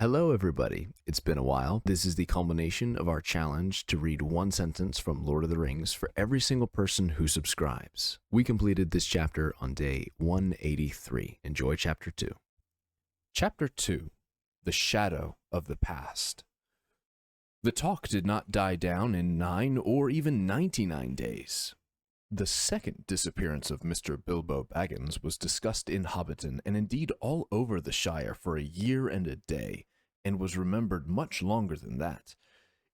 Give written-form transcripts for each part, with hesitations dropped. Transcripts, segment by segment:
Hello everybody, it's been a while. This is the culmination of our challenge to read one sentence from Lord of the Rings for every single person who subscribes. We completed this chapter on day 183. Enjoy chapter 2. Chapter 2, The Shadow of the Past. The talk did not die down in 9 or even 99 days. The second disappearance of Mr. Bilbo Baggins was discussed in Hobbiton and indeed all over the Shire for a year and a day, and was remembered much longer than that.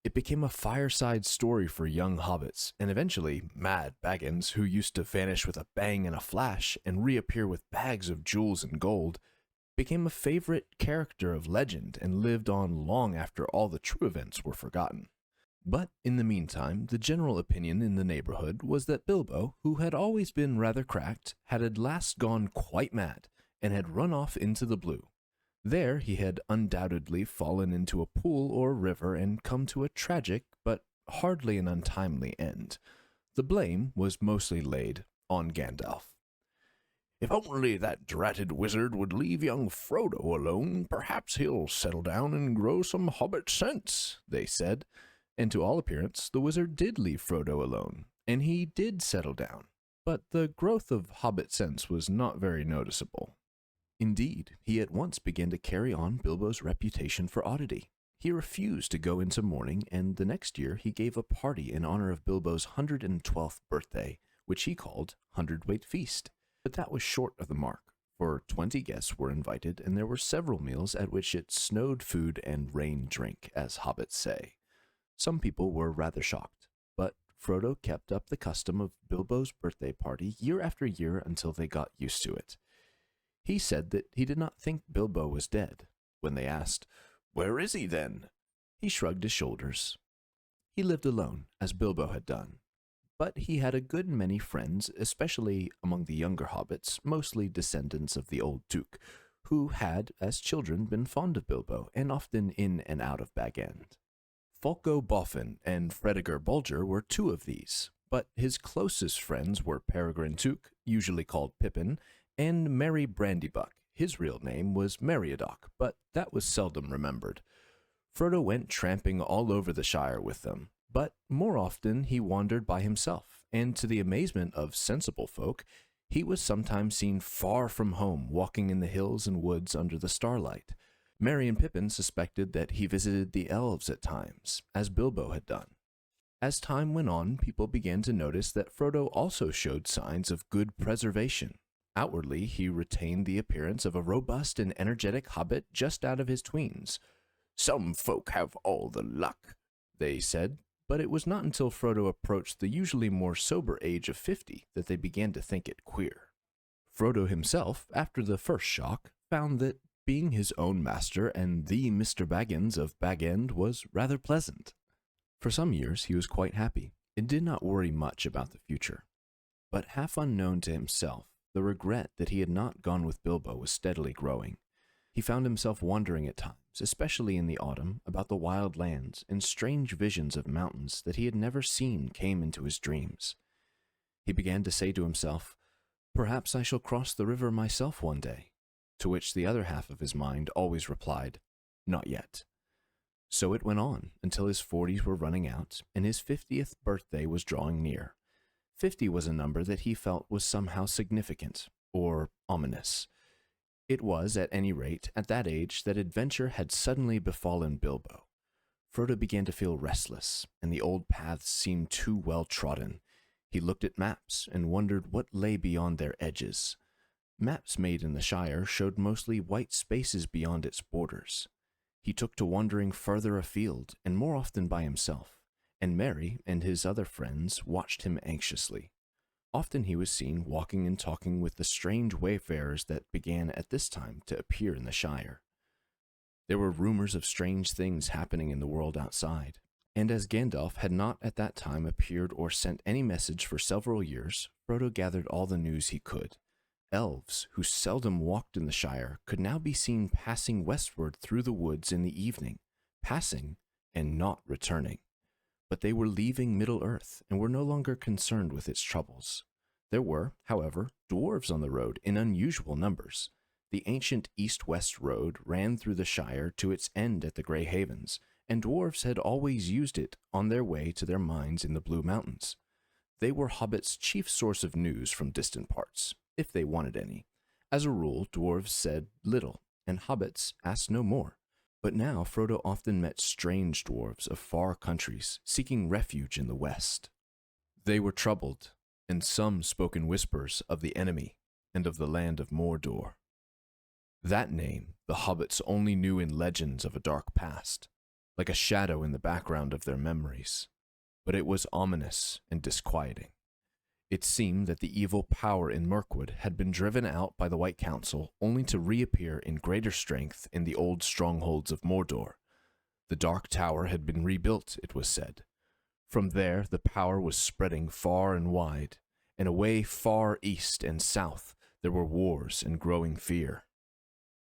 It became a fireside story for young hobbits, and eventually Mad Baggins, who used to vanish with a bang and a flash and reappear with bags of jewels and gold, became a favorite character of legend and lived on long after all the true events were forgotten. But in the meantime, the general opinion in the neighborhood was that Bilbo, who had always been rather cracked, had at last gone quite mad and had run off into the blue. There he had undoubtedly fallen into a pool or river and come to a tragic, but hardly an untimely end. The blame was mostly laid on Gandalf. "If only that dratted wizard would leave young Frodo alone, perhaps he'll settle down and grow some hobbit sense," they said. And to all appearance, the wizard did leave Frodo alone, and he did settle down, but the growth of hobbit sense was not very noticeable. Indeed, he at once began to carry on Bilbo's reputation for oddity. He refused to go into mourning, and the next year he gave a party in honor of Bilbo's 112th birthday, which he called Hundredweight Feast. But that was short of the mark, for 20 guests were invited, and there were several meals at which it snowed food and rained drink, as hobbits say. Some people were rather shocked, but Frodo kept up the custom of Bilbo's birthday party year after year until they got used to it. He said that he did not think Bilbo was dead. When they asked, "Where is he then?" he shrugged his shoulders. He lived alone, as Bilbo had done, but he had a good many friends, especially among the younger hobbits, mostly descendants of the old Duke, who had, as children, been fond of Bilbo and often in and out of Bag End. Folco Boffin and Fredegar Bolger were two of these, but his closest friends were Peregrine Took, usually called Pippin, and Merry Brandybuck. His real name was Meriadoc, but that was seldom remembered. Frodo went tramping all over the Shire with them, but more often he wandered by himself, and to the amazement of sensible folk, he was sometimes seen far from home, walking in the hills and woods under the starlight. Merry and Pippin suspected that he visited the elves at times, as Bilbo had done. As time went on, people began to notice that Frodo also showed signs of good preservation. Outwardly, he retained the appearance of a robust and energetic hobbit just out of his tweens. "Some folk have all the luck," they said, but it was not until Frodo approached the usually more sober age of 50 that they began to think it queer. Frodo himself, after the first shock, found that being his own master and the Mr. Baggins of Bag End was rather pleasant. For some years he was quite happy and did not worry much about the future. But half unknown to himself, the regret that he had not gone with Bilbo was steadily growing. He found himself wondering at times, especially in the autumn, about the wild lands, and strange visions of mountains that he had never seen came into his dreams. He began to say to himself, "Perhaps I shall cross the river myself one day," to which the other half of his mind always replied, "Not yet." So it went on until his 40s were running out and his 50th birthday was drawing near. 50 was a number that he felt was somehow significant, or ominous. It was, at any rate, at that age that adventure had suddenly befallen Bilbo. Frodo began to feel restless, and the old paths seemed too well trodden. He looked at maps and wondered what lay beyond their edges. Maps made in the Shire showed mostly white spaces beyond its borders. He took to wandering further afield, and more often by himself, and Merry and his other friends watched him anxiously. Often he was seen walking and talking with the strange wayfarers that began at this time to appear in the Shire. There were rumors of strange things happening in the world outside, and as Gandalf had not at that time appeared or sent any message for several years, Frodo gathered all the news he could. Elves, who seldom walked in the Shire, could now be seen passing westward through the woods in the evening, passing and not returning. But they were leaving Middle-earth and were no longer concerned with its troubles. There were, however, dwarves on the road in unusual numbers. The ancient east-west road ran through the Shire to its end at the Grey Havens, and dwarves had always used it on their way to their mines in the Blue Mountains. They were hobbits' chief source of news from distant parts, if they wanted any. As a rule, dwarves said little, and hobbits asked no more. But now Frodo often met strange dwarves of far countries, seeking refuge in the west. They were troubled, and some spoke in whispers of the enemy and of the land of Mordor. That name the hobbits only knew in legends of a dark past, like a shadow in the background of their memories. But it was ominous and disquieting. It seemed that the evil power in Mirkwood had been driven out by the White Council only to reappear in greater strength in the old strongholds of Mordor. The Dark Tower had been rebuilt, it was said. From there, the power was spreading far and wide, and away far east and south there were wars and growing fear.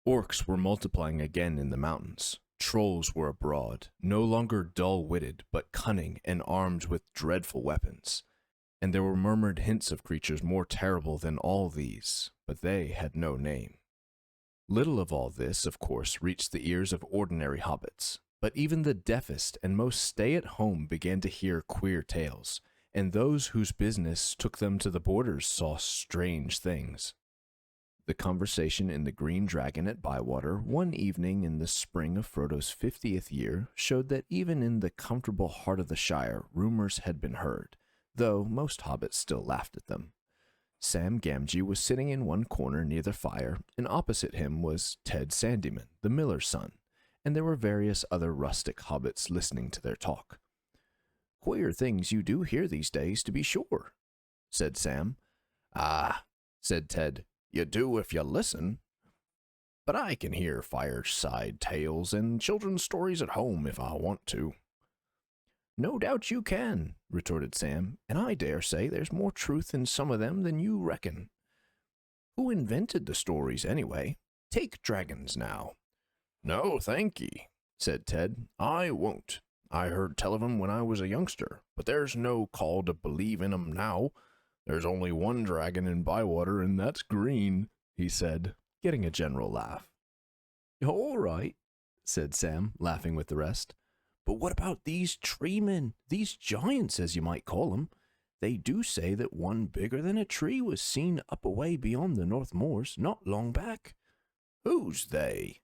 Orcs were multiplying again in the mountains. Trolls were abroad, no longer dull-witted, but cunning and armed with dreadful weapons. And there were murmured hints of creatures more terrible than all these, but they had no name. Little of all this, of course, reached the ears of ordinary hobbits, but even the deafest and most stay-at-home began to hear queer tales, and those whose business took them to the borders saw strange things. The conversation in the Green Dragon at Bywater one evening in the spring of Frodo's 50th year showed that even in the comfortable heart of the Shire, rumors had been heard, though most hobbits still laughed at them. Sam Gamgee was sitting in one corner near the fire, and opposite him was Ted Sandyman, the miller's son, and there were various other rustic hobbits listening to their talk. "Queer things you do hear these days, to be sure," said Sam. "Ah," said Ted, "you do if you listen. But I can hear fireside tales and children's stories at home if I want to." "No doubt you can," retorted Sam, "and I dare say there's more truth in some of them than you reckon. Who invented the stories, anyway? Take dragons, now." "No, thank ye," said Ted. "I won't. I heard tell of 'em when I was a youngster, but there's no call to believe in 'em now. There's only one dragon in Bywater, and that's green," he said, getting a general laugh. "All right," said Sam, laughing with the rest. "But what about these treemen, these giants, as you might call them? They do say that one bigger than a tree was seen up away beyond the North Moors not long back." "Who's they?"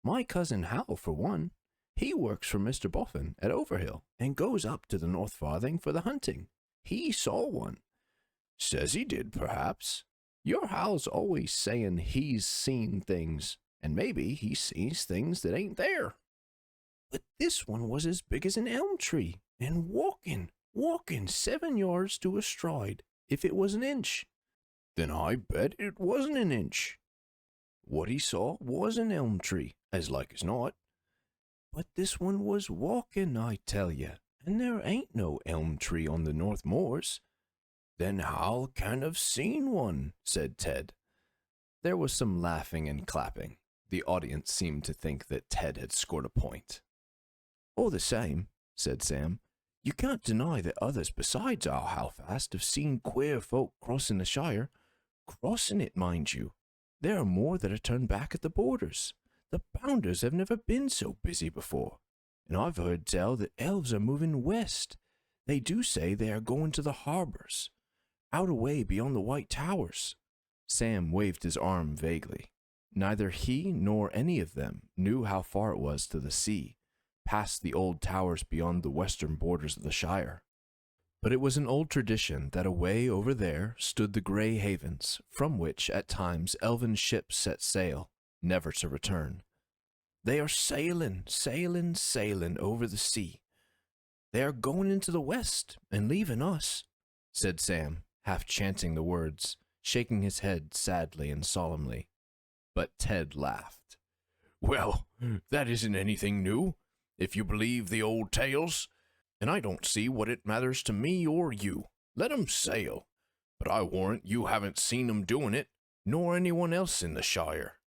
"My cousin Hal, for one. He works for Mr. Boffin at Overhill, and goes up to the North Farthing for the hunting. He saw one." "Says he did, perhaps. Your Hal's always saying he's seen things, and maybe he sees things that ain't there." "But this one was as big as an elm tree, and walking 7 yards to a stride, if it was an inch." "Then I bet it wasn't an inch." "What he saw was an elm tree, as like as not." "But this one was walking, I tell you, and there ain't no elm tree on the North Moors." "Then Hal can't have seen one," said Ted. There was some laughing and clapping. The audience seemed to think that Ted had scored a point. "All the same," said Sam, "you can't deny that others besides our Halfast have seen queer folk crossing the Shire. Crossing it, mind you. There are more that are turned back at the borders. The Bounders have never been so busy before, and I've heard tell that elves are moving west. They do say they are going to the harbors, out away beyond the White Towers." Sam waved his arm vaguely. Neither he nor any of them knew how far it was to the sea, past the old towers beyond the western borders of the Shire. But it was an old tradition that away over there stood the Grey Havens, from which at times elven ships set sail, never to return. "They are sailing, sailing, sailing over the sea. They are going into the west and leaving us," said Sam, half chanting the words, shaking his head sadly and solemnly. But Ted laughed. "Well, that isn't anything new, if you believe the old tales, and I don't see what it matters to me or you. Let 'em sail, but I warrant you haven't seen 'em doing it, nor anyone else in the Shire."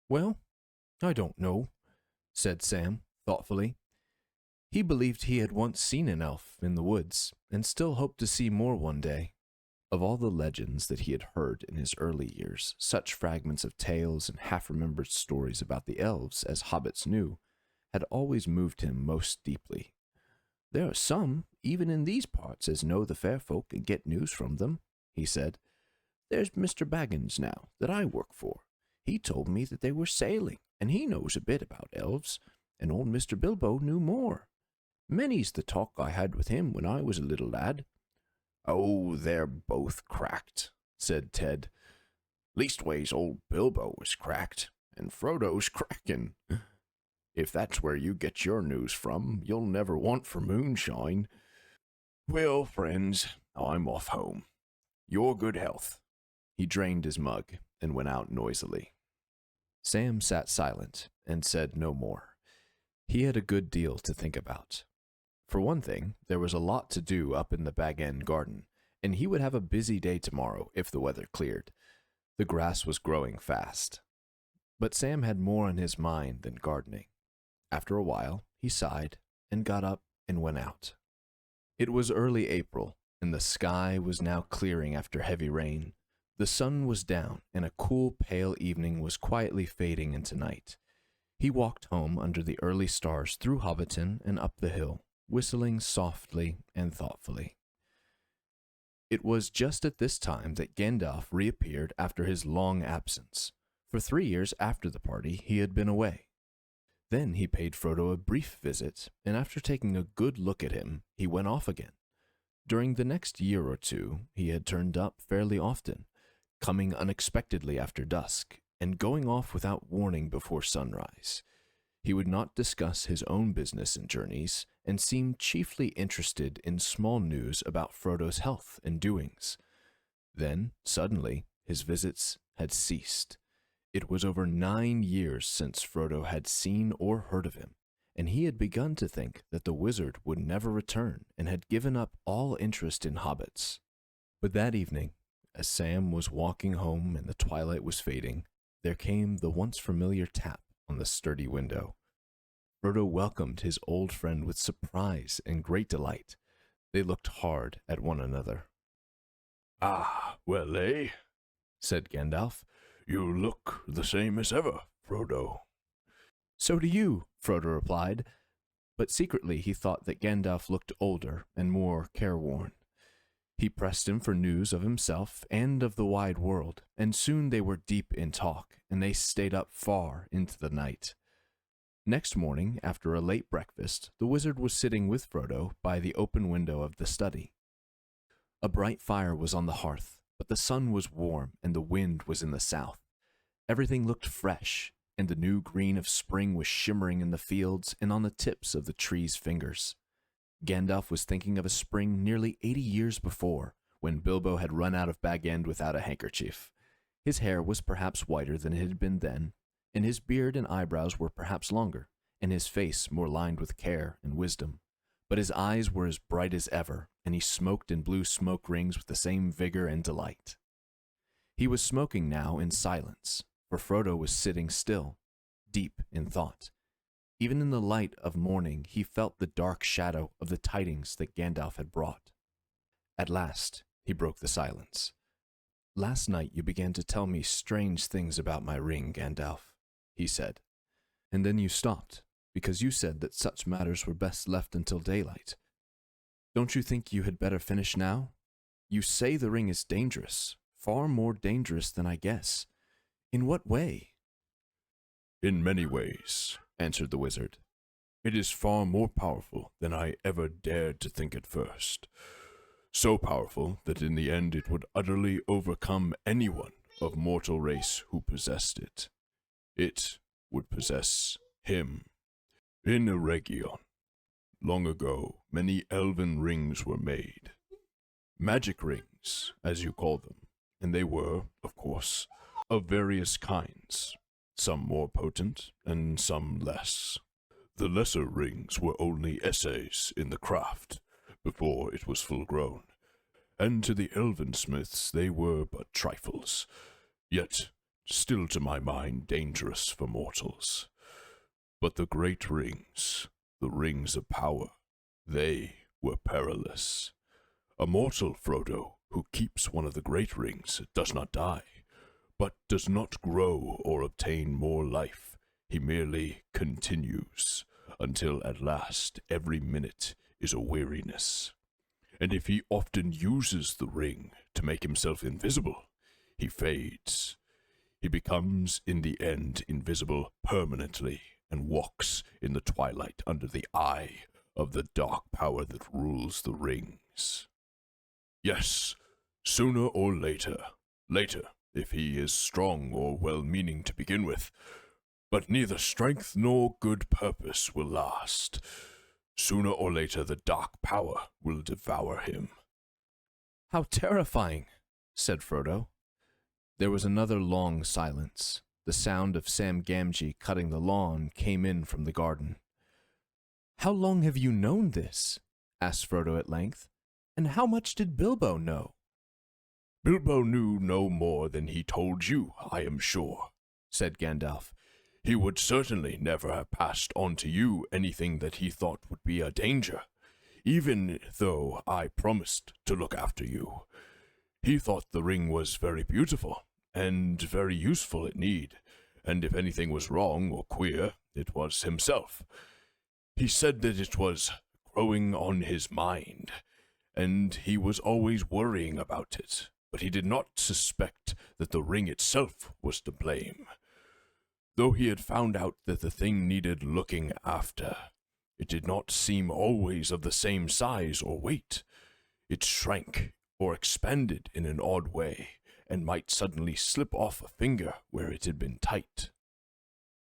"Well, I don't know," said Sam, thoughtfully. He believed he had once seen an elf in the woods, and still hoped to see more one day. Of all the legends that he had heard in his early years, such fragments of tales and half-remembered stories about the elves as hobbits knew had always moved him most deeply. "There are some, even in these parts, as know the fair folk and get news from them," he said. "There's Mr. Baggins now, that I work for. He told me that they were sailing, and he knows a bit about elves, and old Mr. Bilbo knew more. Many's the talk I had with him when I was a little lad." "Oh, they're both cracked," said Ted. "Leastways, old Bilbo was cracked, and Frodo's cracking. If that's where you get your news from, you'll never want for moonshine. Well, friends, I'm off home. Your good health." He drained his mug and went out noisily. Sam sat silent and said no more. He had a good deal to think about. For one thing, there was a lot to do up in the Bag End garden, and he would have a busy day tomorrow if the weather cleared. The grass was growing fast. But Sam had more on his mind than gardening. After a while, he sighed and got up and went out. It was early April, and the sky was now clearing after heavy rain. The sun was down, and a cool, pale evening was quietly fading into night. He walked home under the early stars through Hobbiton and up the hill, whistling softly and thoughtfully. It was just at this time that Gandalf reappeared after his long absence. For 3 years after the party, he had been away. Then he paid Frodo a brief visit, and after taking a good look at him, he went off again. During the next year or two, he had turned up fairly often, coming unexpectedly after dusk, and going off without warning before sunrise. He would not discuss his own business and journeys, and seemed chiefly interested in small news about Frodo's health and doings. Then, suddenly, his visits had ceased. It was over 9 years since Frodo had seen or heard of him, and he had begun to think that the wizard would never return and had given up all interest in hobbits. But that evening, as Sam was walking home and the twilight was fading, there came the once familiar tap on the sturdy window. Frodo welcomed his old friend with surprise and great delight. They looked hard at one another. "Ah, well, eh?" said Gandalf. "You look the same as ever, Frodo." "So do you," Frodo replied, but secretly he thought that Gandalf looked older and more careworn. He pressed him for news of himself and of the wide world, and soon they were deep in talk, and they stayed up far into the night. Next morning, after a late breakfast, the wizard was sitting with Frodo by the open window of the study. A bright fire was on the hearth, but the sun was warm and the wind was in the south. Everything looked fresh, and the new green of spring was shimmering in the fields and on the tips of the trees' fingers. Gandalf was thinking of a spring nearly 80 years before, when Bilbo had run out of Bag End without a handkerchief. His hair was perhaps whiter than it had been then, and his beard and eyebrows were perhaps longer, and his face more lined with care and wisdom. But his eyes were as bright as ever, and he smoked and blew smoke rings with the same vigor and delight. He was smoking now in silence, for Frodo was sitting still, deep in thought. Even in the light of morning, he felt the dark shadow of the tidings that Gandalf had brought. At last, he broke the silence. "Last night you began to tell me strange things about my ring, Gandalf," he said. "And then you stopped, because you said that such matters were best left until daylight. Don't you think you had better finish now? You say the ring is dangerous, far more dangerous than I guess. In what way?" "In many ways," answered the wizard. "It is far more powerful than I ever dared to think at first. So powerful that in the end it would utterly overcome anyone of mortal race who possessed it. It would possess him. In Eregion, long ago, many elven rings were made. Magic rings, as you call them, and they were, of course, of various kinds, some more potent and some less. The lesser rings were only essays in the craft, before it was full grown, and to the elven smiths they were but trifles, yet still to my mind dangerous for mortals. But the great rings, the rings of power, they were perilous. A mortal, Frodo, who keeps one of the great rings does not die, but does not grow or obtain more life. He merely continues, until at last every minute is a weariness. And if he often uses the ring to make himself invisible, he fades. He becomes, in the end, invisible permanently, and walks in the twilight under the eye of the dark power that rules the rings. Yes, sooner or later. Later, if he is strong or well-meaning to begin with. But neither strength nor good purpose will last. Sooner or later the dark power will devour him. How terrifying, said Frodo. There was another long silence. The sound of Sam Gamgee cutting the lawn came in from the garden. How long have you known this? Asked Frodo at length. And how much did Bilbo know? Bilbo knew no more than he told you, I am sure, said Gandalf. He would certainly never have passed on to you anything that he thought would be a danger, even though I promised to look after you. He thought the ring was very beautiful, and very useful at need, and if anything was wrong or queer, it was himself. He said that it was growing on his mind, and he was always worrying about it, but he did not suspect that the ring itself was to blame. Though he had found out that the thing needed looking after, it did not seem always of the same size or weight. It shrank or expanded in an odd way, and might suddenly slip off a finger where it had been tight.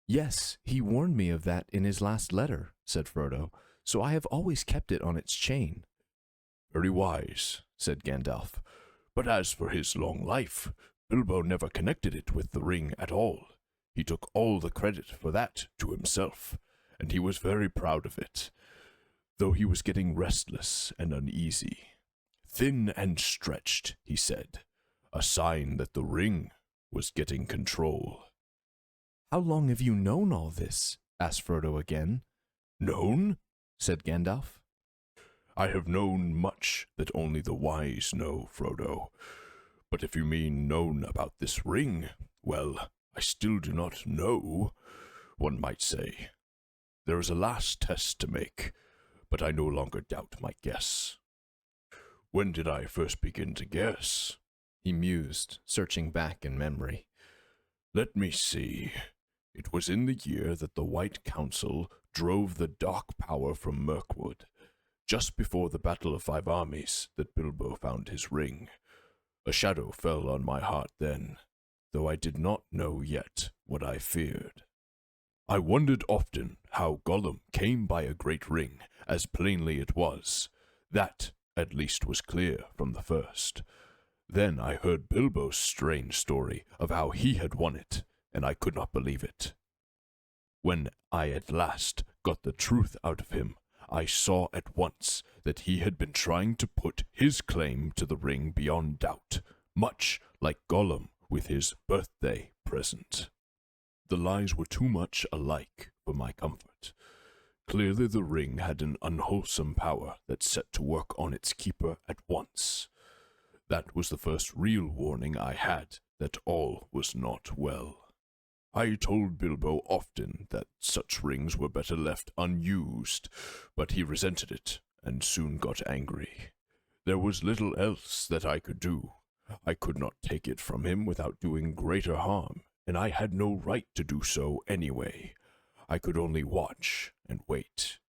Yes, he warned me of that in his last letter, said Frodo, so I have always kept it on its chain. Very wise, said Gandalf. But as for his long life, Bilbo never connected it with the ring at all. He took all the credit for that to himself, and he was very proud of it, though he was getting restless and uneasy. Thin and stretched, he said, a sign that the ring was getting control. How long have you known all this? Asked Frodo again. Known? Said Gandalf. I have known much that only the wise know, Frodo. But if you mean known about this ring, well, I still do not know, one might say. There is a last test to make, but I no longer doubt my guess. When did I first begin to guess? He mused, searching back in memory. Let me see. It was in the year that the White Council drove the dark power from Mirkwood, just before the Battle of Five Armies, that Bilbo found his ring. A shadow fell on my heart then, though I did not know yet what I feared. I wondered often how Gollum came by a great ring, as plainly it was. That, at least, was clear from the first. Then I heard Bilbo's strange story of how he had won it, and I could not believe it. When I at last got the truth out of him, I saw at once that he had been trying to put his claim to the ring beyond doubt, much like Gollum with his birthday present. The lies were too much alike for my comfort. Clearly the ring had an unwholesome power that set to work on its keeper at once. That was the first real warning I had that all was not well. I told Bilbo often that such rings were better left unused, but he resented it and soon got angry. There was little else that I could do. I could not take it from him without doing greater harm, and I had no right to do so anyway. I could only watch and wait.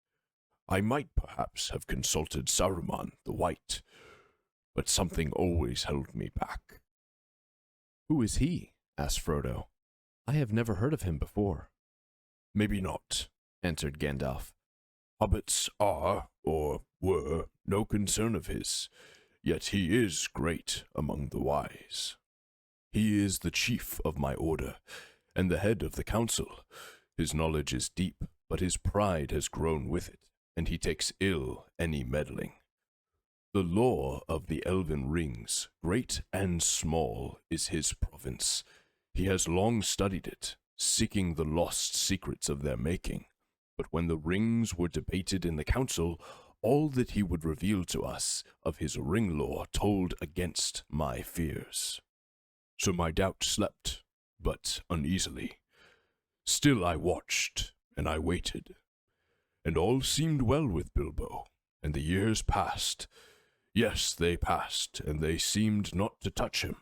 I might perhaps have consulted Saruman the White, but something always held me back. Who is he? Asked Frodo. I have never heard of him before. Maybe not, answered Gandalf. Hobbits are, or were, no concern of his, yet he is great among the wise. He is the chief of my order, and the head of the council. His knowledge is deep, but his pride has grown with it, and he takes ill any meddling. The lore of the elven rings, great and small, is his province. He has long studied it, seeking the lost secrets of their making. But when the rings were debated in the council, all that he would reveal to us of his ring lore told against my fears. So my doubt slept, but uneasily. Still I watched, and I waited. And all seemed well with Bilbo, and the years passed. Yes, they passed, and they seemed not to touch him.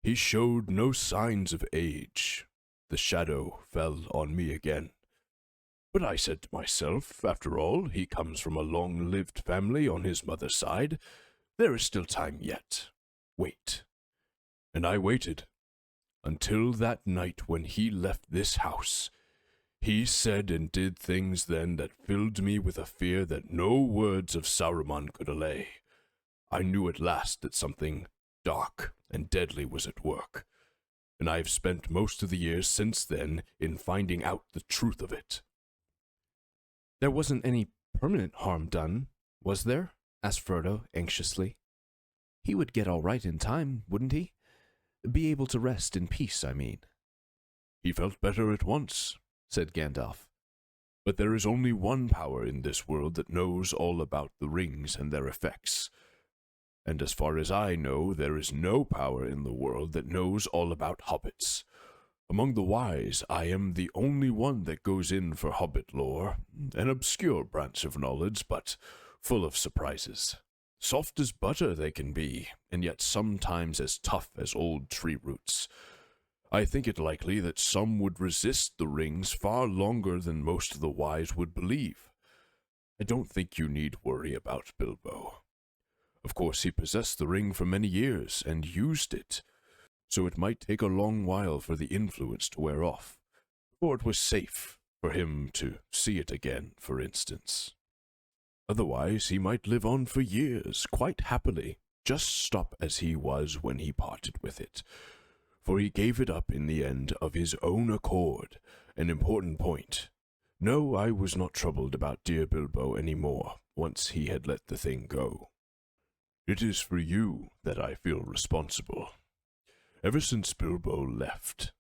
He showed no signs of age. The shadow fell on me again. But I said to myself, after all, he comes from a long-lived family on his mother's side. There is still time yet. Wait. And I waited, until that night when he left this house. He said and did things then that filled me with a fear that no words of Saruman could allay. I knew at last that something dark and deadly was at work, and I have spent most of the years since then in finding out the truth of it. There wasn't any permanent harm done, was there? Asked Frodo anxiously. He would get all right in time, wouldn't he? Be able to rest in peace, I mean. He felt better at once, said Gandalf. But there is only one power in this world that knows all about the rings and their effects. And as far as I know, there is no power in the world that knows all about hobbits. Among the wise, I am the only one that goes in for hobbit lore, an obscure branch of knowledge, but full of surprises. Soft as butter they can be, and yet sometimes as tough as old tree roots. I think it likely that some would resist the rings far longer than most of the wise would believe. I don't think you need worry about Bilbo. Of course, he possessed the ring for many years and used it, so it might take a long while for the influence to wear off, for it was safe for him to see it again, for instance. Otherwise, he might live on for years, quite happily, just stop as he was when he parted with it, for he gave it up in the end of his own accord, an important point. No, I was not troubled about dear Bilbo any more, once he had let the thing go. It is for you that I feel responsible. Ever since Bilbo left,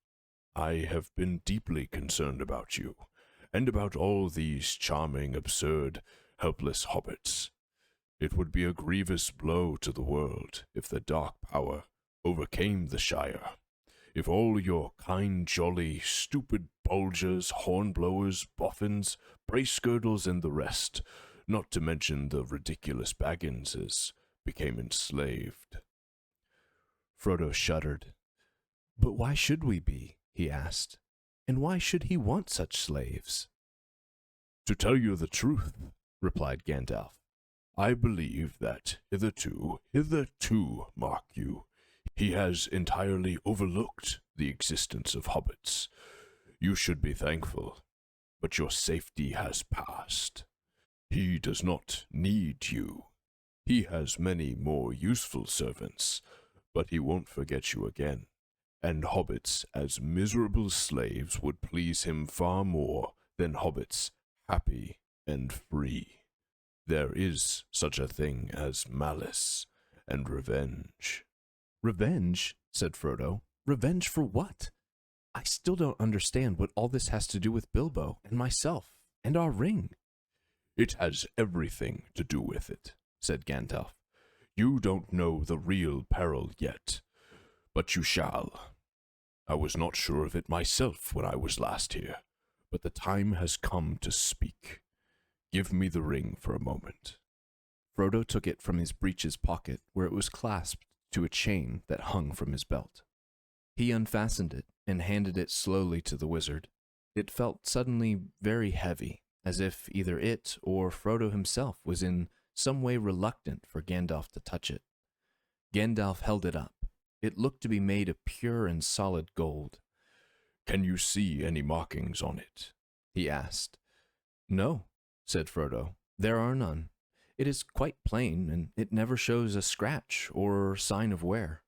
I have been deeply concerned about you, and about all these charming, absurd, helpless hobbits. It would be a grievous blow to the world if the Dark Power overcame the Shire, if all your kind, jolly, stupid bulgers, hornblowers, boffins, brace-girdles, and the rest, not to mention the ridiculous Bagginses, became enslaved. Frodo shuddered. But why should we be? He asked. And why should he want such slaves? To tell you the truth, replied Gandalf, I believe that hitherto, mark you, he has entirely overlooked the existence of hobbits. You should be thankful, but your safety has passed. He does not need you. He has many more useful servants, but he won't forget you again, and hobbits as miserable slaves would please him far more than hobbits happy and free. There is such a thing as malice and revenge. Revenge? Said Frodo. Revenge for what? I still don't understand what all this has to do with Bilbo and myself and our ring. It has everything to do with it, said Gandalf. You don't know the real peril yet, but you shall. I was not sure of it myself when I was last here, but the time has come to speak. Give me the ring for a moment. Frodo took it from his breeches pocket, where it was clasped to a chain that hung from his belt. He unfastened it and handed it slowly to the wizard. It felt suddenly very heavy, as if either it or Frodo himself was in some way reluctant for Gandalf to touch it. Gandalf held it up. It looked to be made of pure and solid gold. Can you see any markings on it? He asked. No, said Frodo. There are none. It is quite plain, and it never shows a scratch or sign of wear.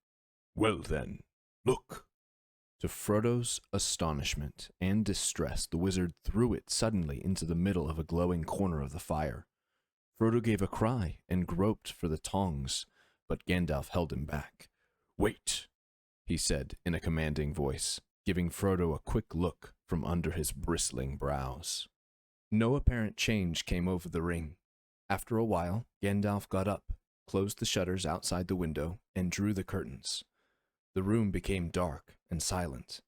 Well then, look. To Frodo's astonishment and distress, the wizard threw it suddenly into the middle of a glowing corner of the fire. Frodo gave a cry and groped for the tongs, but Gandalf held him back. Wait, he said in a commanding voice, giving Frodo a quick look from under his bristling brows. No apparent change came over the ring. After a while, Gandalf got up, closed the shutters outside the window, and drew the curtains. The room became dark and silent,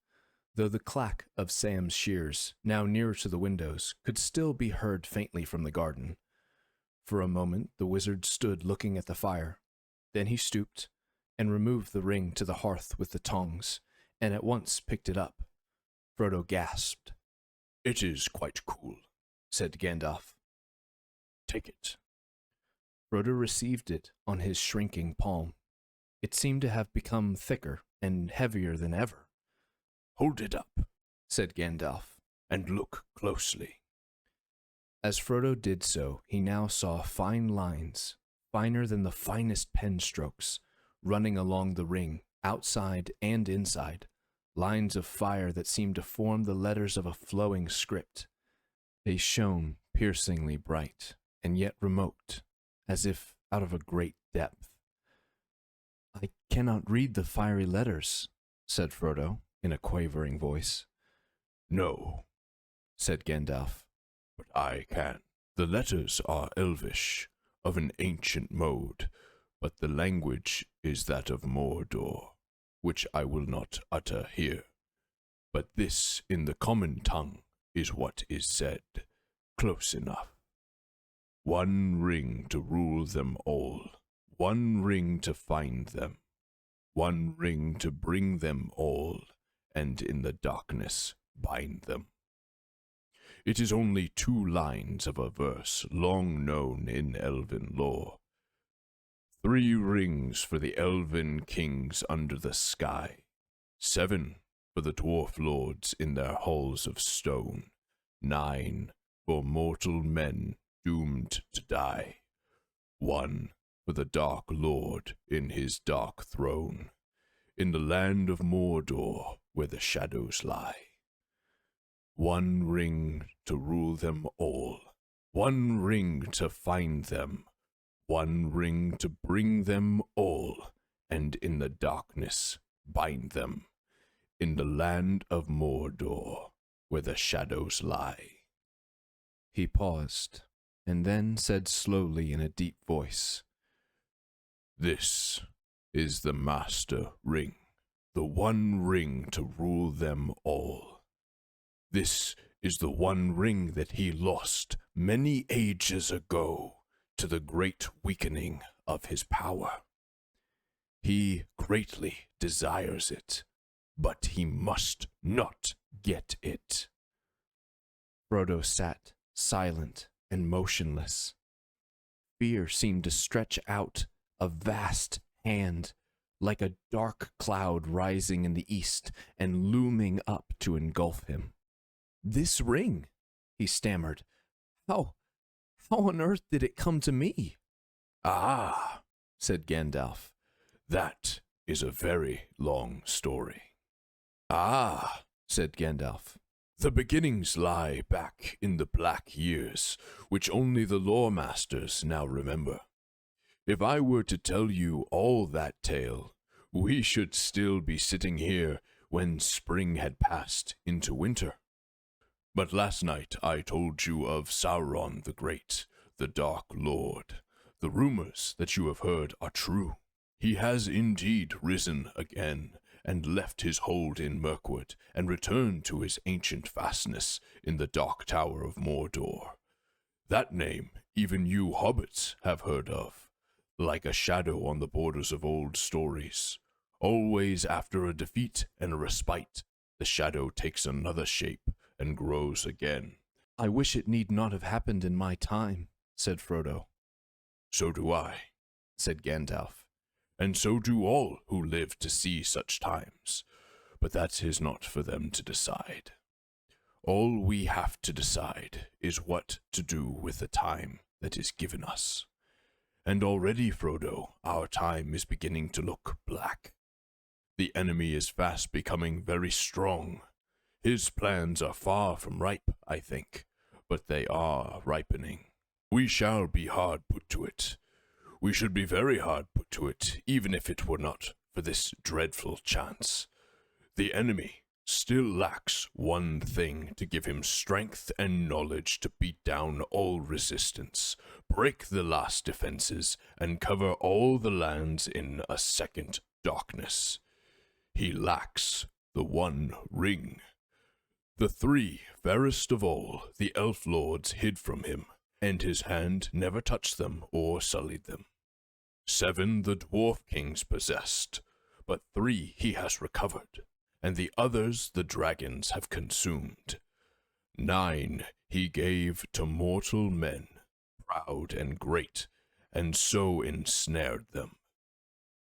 though the clack of Sam's shears, now nearer to the windows, could still be heard faintly from the garden. For a moment the wizard stood looking at the fire. Then he stooped and removed the ring to the hearth with the tongs, and at once picked it up. Frodo gasped. "It is quite cool," said Gandalf. "Take it." Frodo received it on his shrinking palm. It seemed to have become thicker and heavier than ever. "Hold it up," said Gandalf, "and look closely." As Frodo did so, he now saw fine lines, finer than the finest pen strokes, running along the ring, outside and inside, lines of fire that seemed to form the letters of a flowing script. They shone piercingly bright, and yet remote, as if out of a great depth. "I cannot read the fiery letters," said Frodo, in a quavering voice. "No," said Gandalf. "but I can. The letters are Elvish, of an ancient mode, but the language is that of Mordor, which I will not utter here. But this in the common tongue is what is said, close enough. One ring to rule them all, one ring to find them, one ring to bring them all, and in the darkness bind them. It is only 2 lines of a verse long known in elven lore. 3 rings for the elven kings under the sky, 7 for the dwarf lords in their halls of stone, 9 for mortal men doomed to die, 1 for the Dark Lord in his dark throne, in the land of Mordor where the shadows lie. 1 ring to rule them all, 1 ring to find them, 1 ring to bring them all, and in the darkness bind them, in the land of Mordor where the shadows lie." He paused, and then said slowly in a deep voice, "This is the Master Ring, the 1 ring to rule them all. This is the 1 ring that he lost many ages ago to the great weakening of his power. He greatly desires it, but he must not get it." Frodo sat silent and motionless. Fear seemed to stretch out a vast hand, like a dark cloud rising in the east and looming up to engulf him. "This ring," he stammered. How on earth did it come to me?" "Ah," said Gandalf, "that is a very long story." "Ah," said Gandalf, "the beginnings lie back in the Black Years, which only the Loremasters now remember. If I were to tell you all that tale, we should still be sitting here when spring had passed into winter. But last night I told you of Sauron the Great, the Dark Lord. The rumors that you have heard are true. He has indeed risen again, and left his hold in Mirkwood, and returned to his ancient fastness in the Dark Tower of Mordor. That name even you hobbits have heard of, like a shadow on the borders of old stories. Always after a defeat and a respite, the shadow takes another shape and grows again." "I wish it need not have happened in my time," said Frodo. "So do I," said Gandalf, "and so do all who live to see such times. But that is not for them to decide. All we have to decide is what to do with the time that is given us. And already, Frodo, our time is beginning to look black. The enemy is fast becoming very strong. His plans are far from ripe, I think, but they are ripening. We shall be hard put to it. We should be very hard put to it, even if it were not for this dreadful chance. The enemy still lacks one thing to give him strength and knowledge to beat down all resistance, break the last defenses, and cover all the lands in a second darkness. He lacks the one ring. The three fairest of all the elf lords hid from him, and his hand never touched them or sullied them. 7 the dwarf kings possessed, but 3 he has recovered, and the others the dragons have consumed. 9 he gave to mortal men, proud and great, and so ensnared them.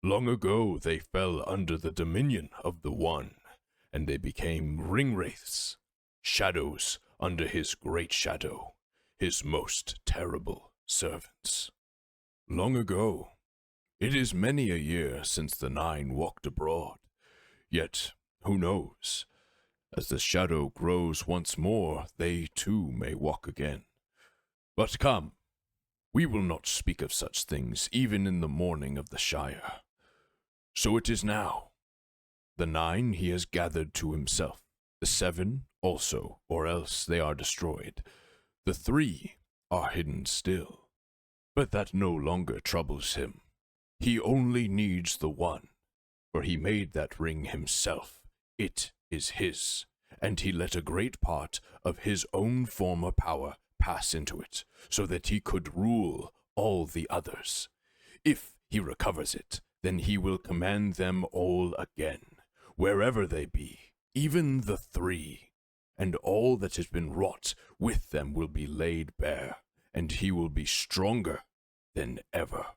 Long ago they fell under the dominion of the One, and they became ringwraiths, shadows under his great shadow, his most terrible servants. Long ago. It is many a year since the 9 walked abroad, yet who knows? As the shadow grows once more, they too may walk again. But come, we will not speak of such things even in the morning of the Shire. So it is now. The 9 he has gathered to himself, the 7 also, or else they are destroyed. The 3 are hidden still, but that no longer troubles him. He only needs the one, for he made that ring himself. It is his, and he let a great part of his own former power pass into it, so that he could rule all the others. If he recovers it, then he will command them all again, wherever they be, even the 3, and all that has been wrought with them will be laid bare, and he will be stronger than ever.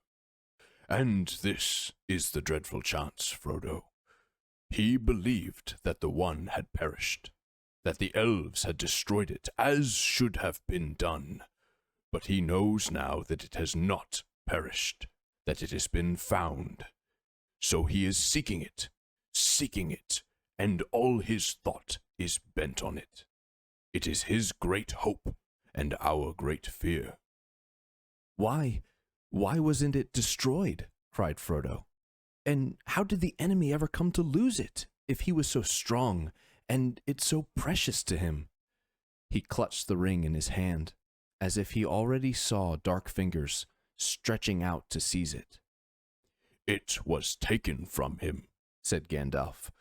And this is the dreadful chance, Frodo. He believed that the One had perished, that the elves had destroyed it, as should have been done. But he knows now that it has not perished, that it has been found. So he is seeking it, and all his thought is bent on it. It is his great hope and our great fear. Why wasn't it destroyed? Cried Frodo. And how did the enemy ever come to lose it, if he was so strong, and it so precious to him? He clutched the ring in his hand, as if he already saw dark fingers stretching out to seize it. It was taken from him, said Gandalf.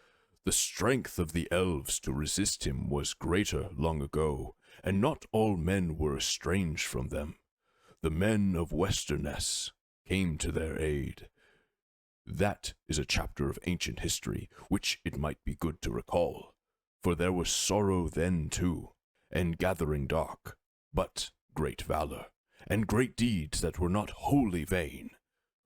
The strength of the elves to resist him was greater long ago, and not all men were estranged from them. The men of Westerness came to their aid. That is a chapter of ancient history which it might be good to recall, for there was sorrow then too, and gathering dark, but great valor, and great deeds that were not wholly vain.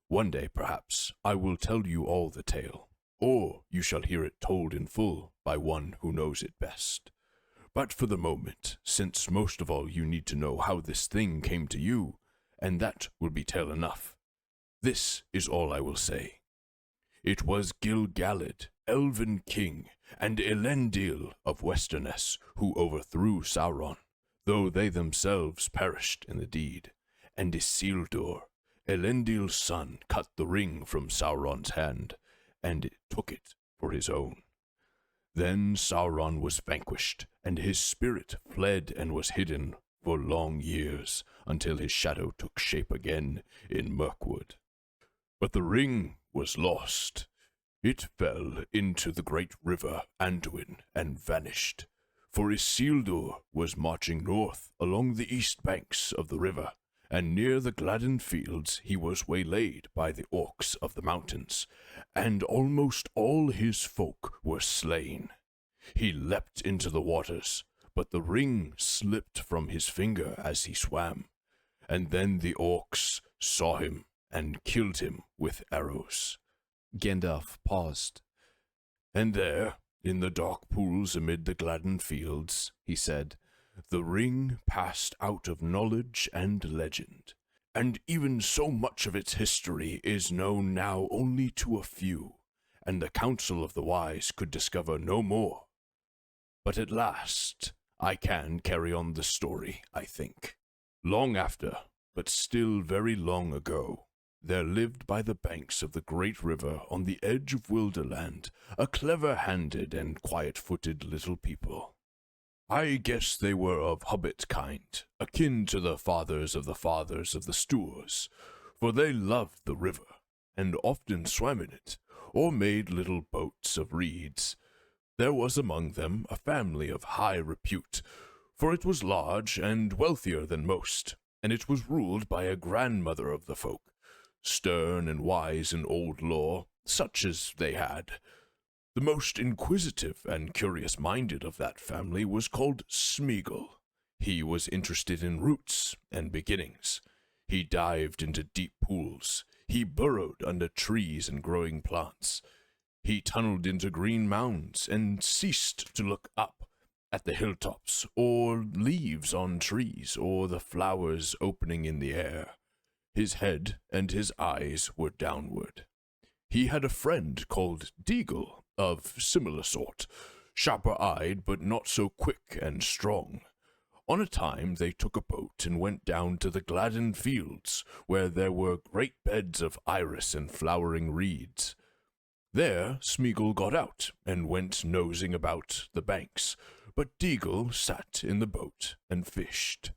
One day, perhaps, I will tell you all the tale, or you shall hear it told in full by one who knows it best. But for the moment, since most of all you need to know how this thing came to you, and that will be tale enough, this is all I will say. It was Gil-galad, elven king, and Elendil of Westerness who overthrew Sauron, though they themselves perished in the deed, and Isildur, Elendil's son, cut the ring from Sauron's hand, and took it for his own. Then Sauron was vanquished, and his spirit fled and was hidden for long years, until his shadow took shape again in Mirkwood. But the ring was lost. It fell into the great river Anduin and vanished, for Isildur was marching north along the east banks of the river, and near the Gladden fields he was waylaid by the orcs of the mountains, and almost all his folk were slain. He leapt into the waters, but the ring slipped from his finger as he swam, and then the orcs saw him and killed him with arrows. Gandalf paused. And there, in the dark pools amid the Gladden fields, he said, the ring passed out of knowledge and legend, and even so much of its history is known now only to a few, and the Council of the Wise could discover no more. But at last, I can carry on the story, I think. Long after, but still very long ago, there lived by the banks of the great river on the edge of Wilderland a clever-handed and quiet-footed little people. I guess they were of hobbit kind, akin to the fathers of the Stoors, for they loved the river, and often swam in it, or made little boats of reeds. There was among them a family of high repute, for it was large and wealthier than most, and it was ruled by a grandmother of the folk, stern and wise in old lore, such as they had. The most inquisitive and curious-minded of that family was called Smeagol. He was interested in roots and beginnings. He dived into deep pools. He burrowed under trees and growing plants. He tunneled into green mounds and ceased to look up at the hilltops, or leaves on trees, or the flowers opening in the air. His head and his eyes were downward. He had a friend called Deagle, of similar sort, sharper-eyed but not so quick and strong. On a time they took a boat and went down to the Gladden fields, where there were great beds of iris and flowering reeds. There Smeagol got out and went nosing about the banks, but Deagle sat in the boat and fished.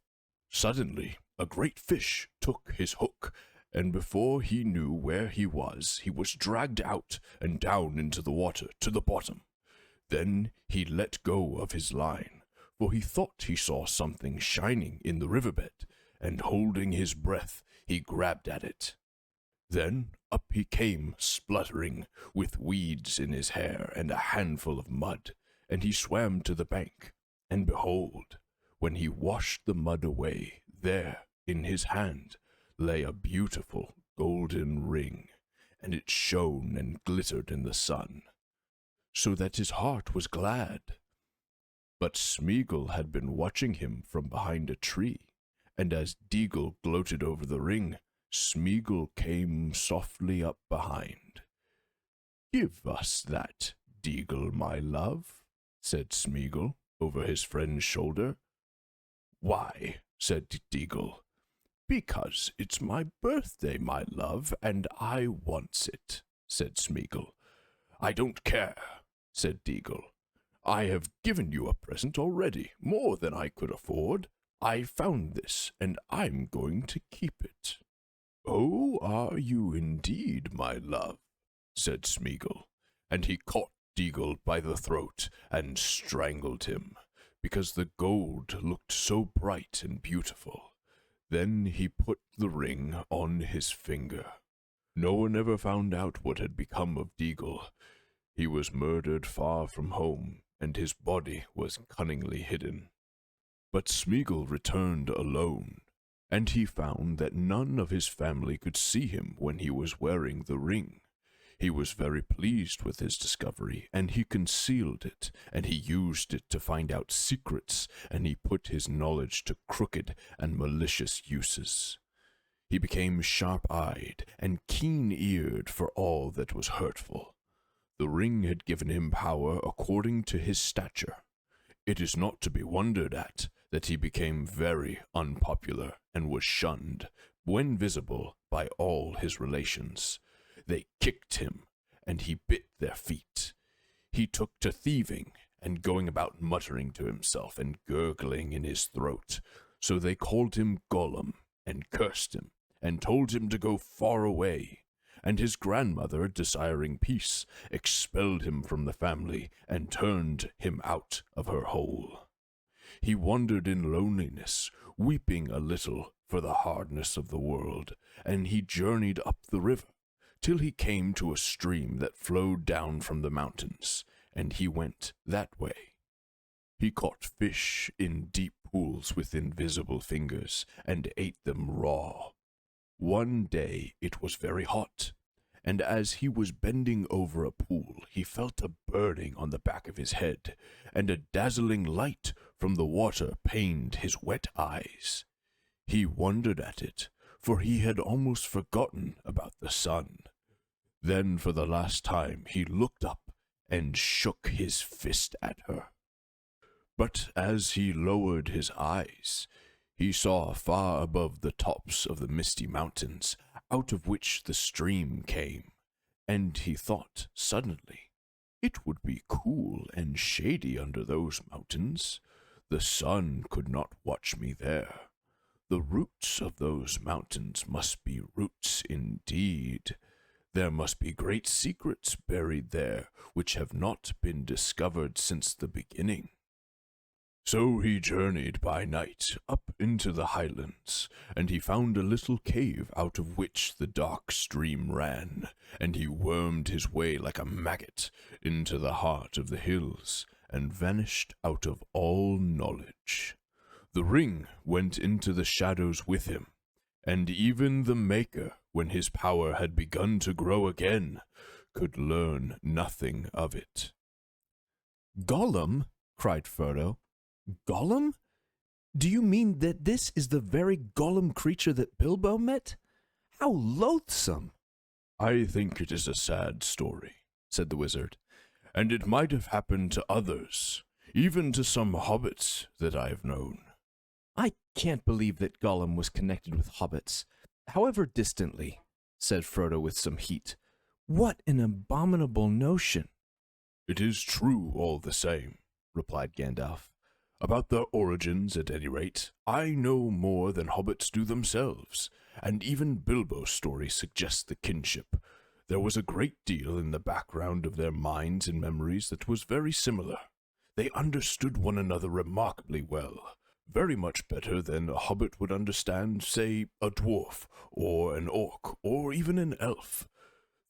Suddenly a great fish took his hook, and before he knew where he was dragged out and down into the water to the bottom. Then he let go of his line, for he thought he saw something shining in the riverbed, and holding his breath, he grabbed at it. Then up he came, spluttering, with weeds in his hair and a handful of mud, and he swam to the bank, and behold, when he washed the mud away, there, in his hand, lay a beautiful golden ring, and it shone and glittered in the sun, so that his heart was glad. But Smeagol had been watching him from behind a tree, and as Deagle gloated over the ring, Smeagol came softly up behind. "Give us that, Deagle, my love," said Smeagol over his friend's shoulder. "Why?" said Deagle. "Because it's my birthday, my love, and I wants it," said Smeagol. "I don't care," said Deagle. "I have given you a present already, more than I could afford. I found this, and I'm going to keep it." "Oh, are you indeed, my love?" said Smeagol, and he caught Deagle by the throat and strangled him, because the gold looked so bright and beautiful. Then he put the ring on his finger. No one ever found out what had become of Deagle. He was murdered far from home, and his body was cunningly hidden. But Smeagol returned alone, and he found that none of his family could see him when he was wearing the ring. He was very pleased with his discovery, and he concealed it, and he used it to find out secrets, and he put his knowledge to crooked and malicious uses. He became sharp-eyed and keen-eared for all that was hurtful. The ring had given him power according to his stature. It is not to be wondered at that he became very unpopular and was shunned, when visible, by all his relations. They kicked him, and he bit their feet. He took to thieving, and going about muttering to himself and gurgling in his throat. So they called him Gollum, and cursed him, and told him to go far away. And his grandmother, desiring peace, expelled him from the family, and turned him out of her hole. He wandered in loneliness, weeping a little for the hardness of the world, and he journeyed up the river, till he came to a stream that flowed down from the mountains, and he went that way. He caught fish in deep pools with invisible fingers, and ate them raw. One day it was very hot, and as he was bending over a pool, he felt a burning on the back of his head, and a dazzling light from the water pained his wet eyes. He wondered at it, for he had almost forgotten about the sun. Then for the last time he looked up and shook his fist at her. But as he lowered his eyes, he saw far above the tops of the misty mountains out of which the stream came, and he thought suddenly, it would be cool and shady under those mountains. The sun could not watch me there. The roots of those mountains must be roots indeed. There must be great secrets buried there which have not been discovered since the beginning. So he journeyed by night up into the highlands, and he found a little cave out of which the dark stream ran, and he wormed his way like a maggot into the heart of the hills, and vanished out of all knowledge. The ring went into the shadows with him, and even the Maker, when his power had begun to grow again, could learn nothing of it. Gollum? Cried Frodo. Gollum? Do you mean that this is the very Gollum creature that Bilbo met? How loathsome! I think it is a sad story, said the wizard, and it might have happened to others, even to some hobbits that I have known. I can't believe that Gollum was connected with hobbits, however distantly, said Frodo with some heat. What an abominable notion! It is true all the same, replied Gandalf. About their origins, at any rate, I know more than hobbits do themselves, and even Bilbo's story suggests the kinship. There was a great deal in the background of their minds and memories that was very similar. They understood one another remarkably well, very much better than a hobbit would understand, say, a dwarf, or an orc, or even an elf.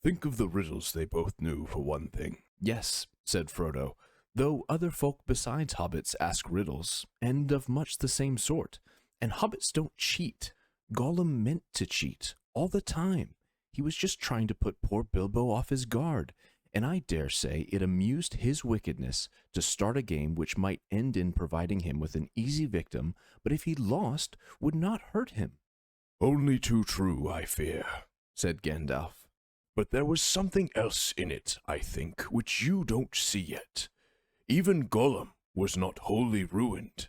Think of the riddles they both knew, for one thing. Yes, said Frodo, though other folk besides hobbits ask riddles, and of much the same sort, and hobbits don't cheat. Gollum meant to cheat, all the time. He was just trying to put poor Bilbo off his guard, and I dare say it amused his wickedness to start a game which might end in providing him with an easy victim, but if he lost, would not hurt him. Only too true, I fear, said Gandalf. But there was something else in it, I think, which you don't see yet. Even Gollum was not wholly ruined.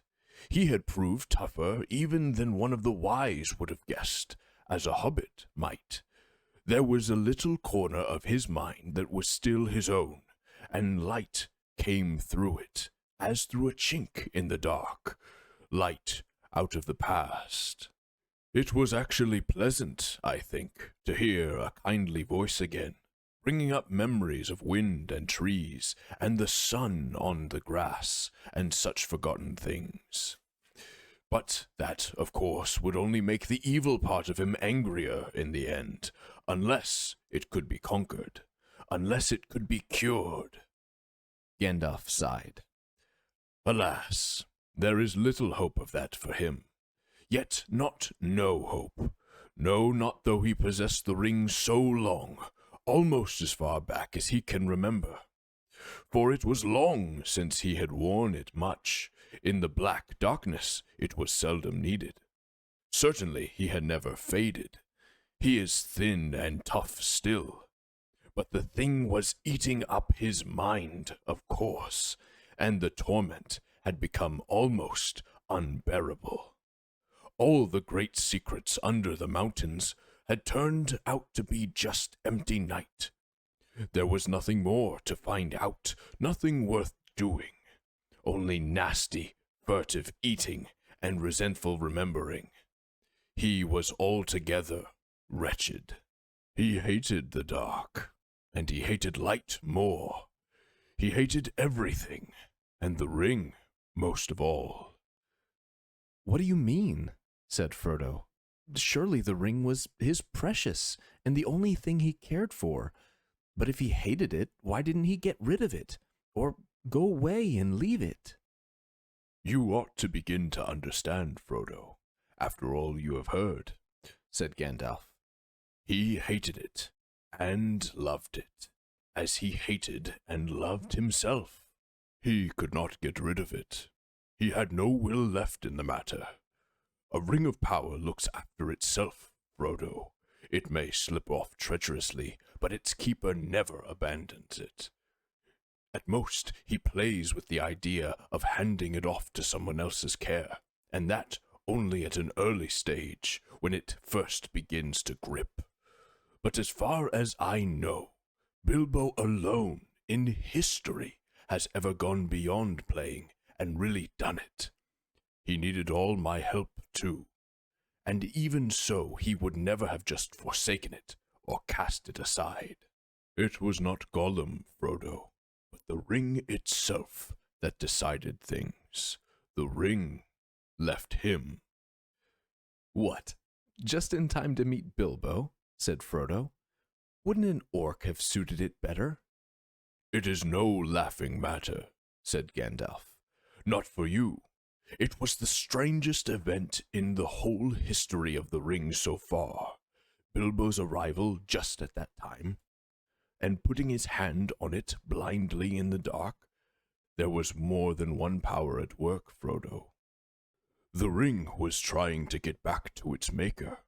He had proved tougher even than one of the wise would have guessed, as a hobbit might. There was a little corner of his mind that was still his own, and light came through it, as through a chink in the dark, light out of the past. It was actually pleasant, I think, to hear a kindly voice again, bringing up memories of wind and trees, and the sun on the grass, and such forgotten things. But that, of course, would only make the evil part of him angrier in the end, unless it could be conquered, unless it could be cured. Gandalf sighed. Alas, there is little hope of that for him. Yet not no hope. No, not though he possessed the ring so long, almost as far back as he can remember. For it was long since he had worn it much. In the black darkness it was seldom needed. Certainly he had never faded. He is thin and tough still. But the thing was eating up his mind, of course, and the torment had become almost unbearable. All the great secrets under the mountains had turned out to be just empty night. There was nothing more to find out, nothing worth doing, only nasty, furtive eating and resentful remembering. He was altogether wretched. He hated the dark, and he hated light more. He hated everything, and the ring most of all. What do you mean? Said Frodo. Surely the ring was his precious, and the only thing he cared for. But if he hated it, why didn't he get rid of it, or go away and leave it? You ought to begin to understand, Frodo, after all you have heard, said Gandalf. He hated it, and loved it, as he hated and loved himself. He could not get rid of it. He had no will left in the matter. A ring of power looks after itself, Frodo. It may slip off treacherously, but its keeper never abandons it. At most, he plays with the idea of handing it off to someone else's care, and that only at an early stage, when it first begins to grip. But as far as I know, Bilbo alone in history has ever gone beyond playing and really done it. He needed all my help, too. And even so, he would never have just forsaken it or cast it aside. It was not Gollum, Frodo, but the ring itself that decided things. The ring left him. What? Just in time to meet Bilbo, said Frodo. Wouldn't an orc have suited it better? It is no laughing matter, said Gandalf. Not for you. It was the strangest event in the whole history of the ring so far. Bilbo's arrival just at that time, and putting his hand on it blindly in the dark. There was more than one power at work, Frodo. The ring was trying to get back to its maker.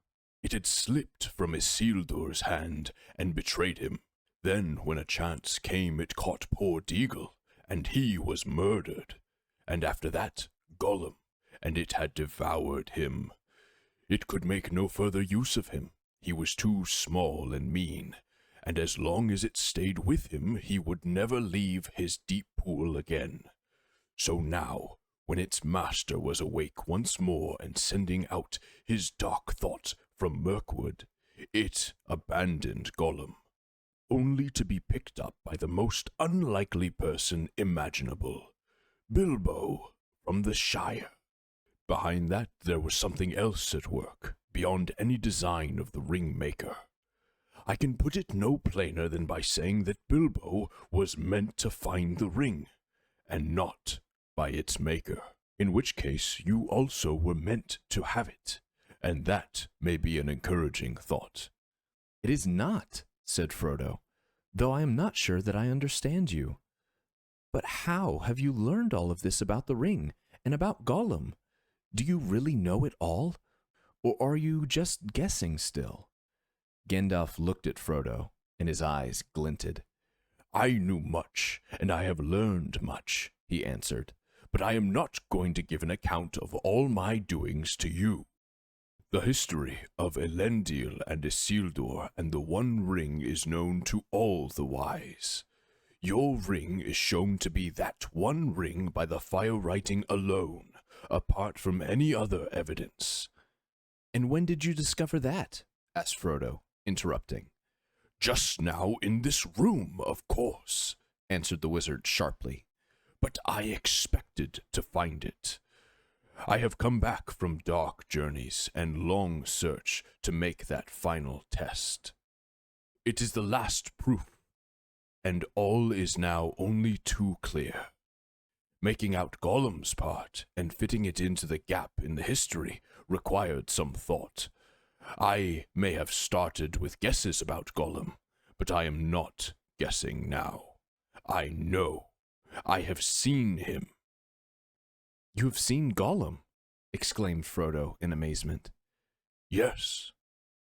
It had slipped from Isildur's hand and betrayed him. Then, when a chance came, it caught poor Deagle, and he was murdered. And after that, Gollum, and it had devoured him. It could make no further use of him. He was too small and mean, and as long as it stayed with him, he would never leave his deep pool again. So now, when its master was awake once more and sending out his dark thoughts from Mirkwood, it abandoned Gollum, only to be picked up by the most unlikely person imaginable, Bilbo from the Shire. Behind that, there was something else at work, beyond any design of the ring maker. I can put it no plainer than by saying that Bilbo was meant to find the ring, and not by its maker, in which case you also were meant to have it, and that may be an encouraging thought. It is not, said Frodo, though I am not sure that I understand you. But how have you learned all of this about the ring and about Gollum? Do you really know it all, or are you just guessing still? Gandalf looked at Frodo, and his eyes glinted. I knew much, and I have learned much, he answered, but I am not going to give an account of all my doings to you. The history of Elendil and Isildur and the One Ring is known to all the wise. Your ring is shown to be that one ring by the fire writing alone, apart from any other evidence. And when did you discover that? Asked Frodo, interrupting. Just now in this room, of course, answered the wizard sharply. But I expected to find it. I have come back from dark journeys and long search to make that final test. It is the last proof, and all is now only too clear. Making out Gollum's part and fitting it into the gap in the history required some thought. I may have started with guesses about Gollum, but I am not guessing now. I know. I have seen him. You have seen Gollum? Exclaimed Frodo in amazement. Yes.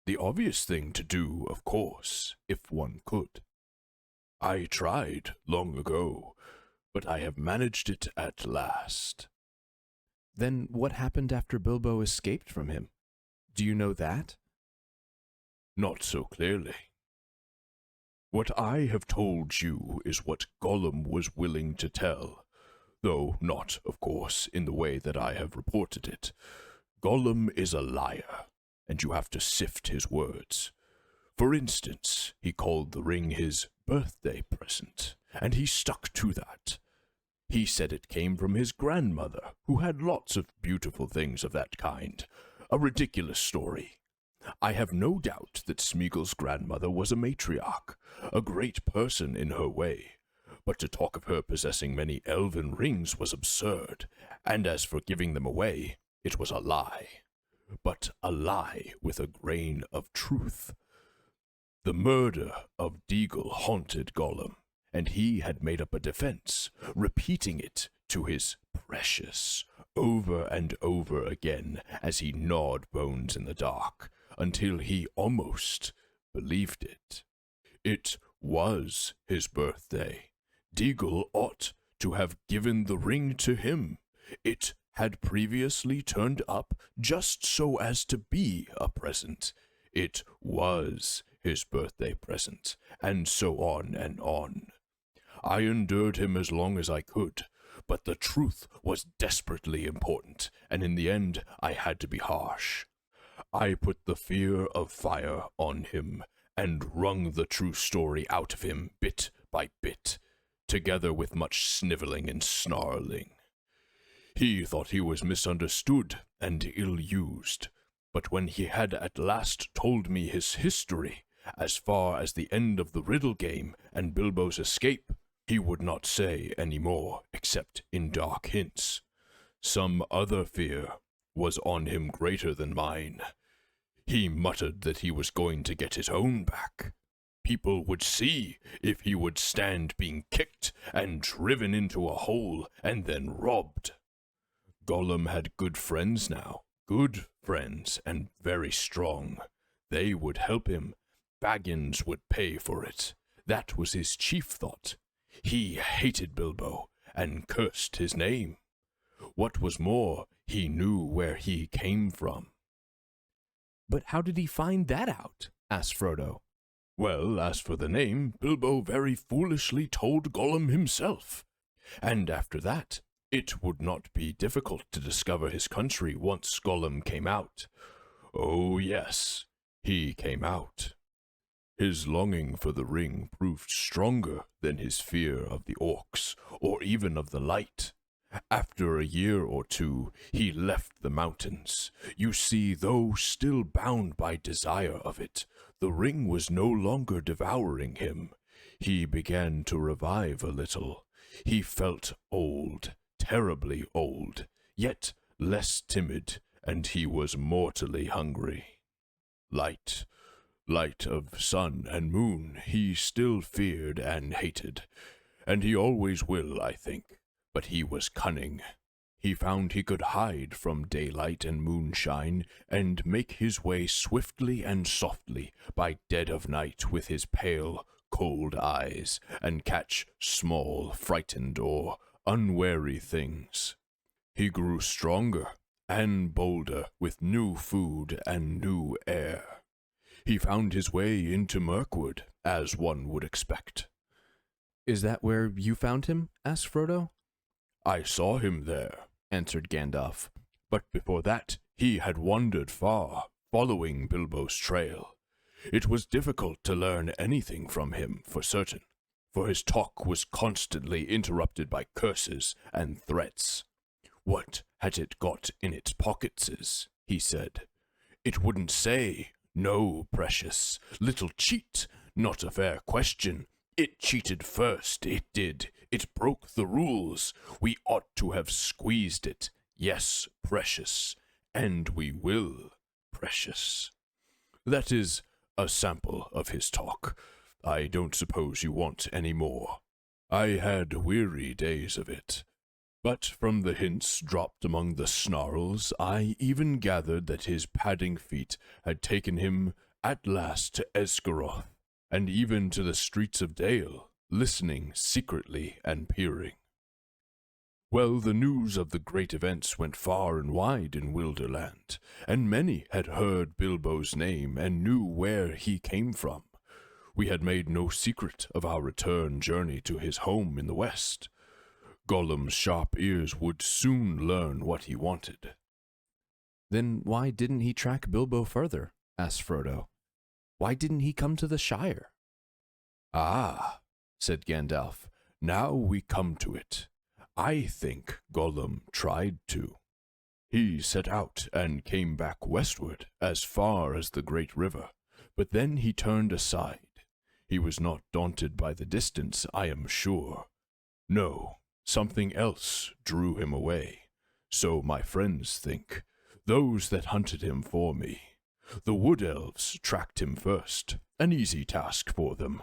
The obvious thing to do, of course, if one could. I tried long ago, but I have managed it at last. Then what happened after Bilbo escaped from him? Do you know that? Not so clearly. What I have told you is what Gollum was willing to tell, though not, of course, in the way that I have reported it. Gollum is a liar, and you have to sift his words. For instance, he called the ring his birthday present, and he stuck to that. He said it came from his grandmother, who had lots of beautiful things of that kind. A ridiculous story. I have no doubt that Smeagol's grandmother was a matriarch, a great person in her way, but to talk of her possessing many elven rings was absurd, and as for giving them away, it was a lie. But a lie with a grain of truth. The murder of Deagle haunted Gollum, and he had made up a defense, repeating it to his precious over and over again as he gnawed bones in the dark, until he almost believed it. It was his birthday. Deagle ought to have given the ring to him. It had previously turned up just so as to be a present. It was his birthday present, and so on and on. I endured him as long as I could, but the truth was desperately important, and in the end I had to be harsh. I put the fear of fire on him, and wrung the true story out of him bit by bit, together with much sniveling and snarling. He thought he was misunderstood and ill-used, but when he had at last told me his history, as far as the end of the riddle game and Bilbo's escape, he would not say any more, except in dark hints. Some other fear was on him greater than mine. He muttered that he was going to get his own back. People would see if he would stand being kicked and driven into a hole and then robbed. Gollum had good friends now, good friends and very strong. They would help him. Baggins would pay for it. That was his chief thought. He hated Bilbo and cursed his name. What was more, he knew where he came from. But how did he find that out? Asked Frodo. Well, as for the name, Bilbo very foolishly told Gollum himself. And after that, it would not be difficult to discover his country once Gollum came out. Oh yes, he came out. His longing for the ring proved stronger than his fear of the orcs, or even of the light. After a year or two, he left the mountains. You see, though still bound by desire of it, the ring was no longer devouring him. He began to revive a little. He felt old, terribly old, yet less timid, and he was mortally hungry. Light of sun and moon, he still feared and hated, and he always will, I think. But he was cunning. He found he could hide from daylight and moonshine, and make his way swiftly and softly by dead of night with his pale, cold eyes, and catch small, frightened, or unwary things. He grew stronger and bolder with new food and new air. He found his way into Mirkwood, as one would expect. Is that where you found him? Asked Frodo. I saw him there, answered Gandalf, but before that he had wandered far, following Bilbo's trail. It was difficult to learn anything from him, for certain, for his talk was constantly interrupted by curses and threats. What had it got in its pockets, he said. It wouldn't say, "No, precious, little cheat, not a fair question. It cheated first, it did. It broke the rules. We ought to have squeezed it. Yes, precious. And we will, precious." That is a sample of his talk. I don't suppose you want any more. I had weary days of it. But from the hints dropped among the snarls, I even gathered that his padding feet had taken him at last to Esgaroth, and even to the streets of Dale, listening secretly and peering. Well, the news of the great events went far and wide in Wilderland, and many had heard Bilbo's name and knew where he came from. We had made no secret of our return journey to his home in the west. Gollum's sharp ears would soon learn what he wanted. Then why didn't he track Bilbo further? Asked Frodo. Why didn't he come to the Shire? Ah, said Gandalf, now we come to it. I think Gollum tried to. He set out and came back westward as far as the great river, but then he turned aside. He was not daunted by the distance, I am sure. No, something else drew him away. So my friends think, those that hunted him for me. The wood elves tracked him first, an easy task for them,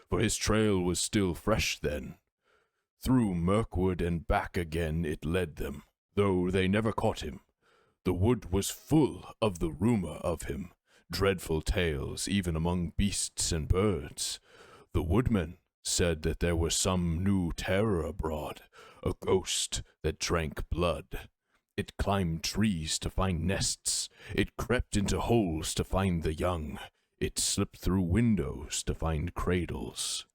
for his trail was still fresh then. Through Mirkwood and back again it led them, though they never caught him. The wood was full of the rumor of him, dreadful tales even among beasts and birds. The woodmen said that there was some new terror abroad, a ghost that drank blood. It climbed trees to find nests. It crept into holes to find the young. It slipped through windows to find cradles.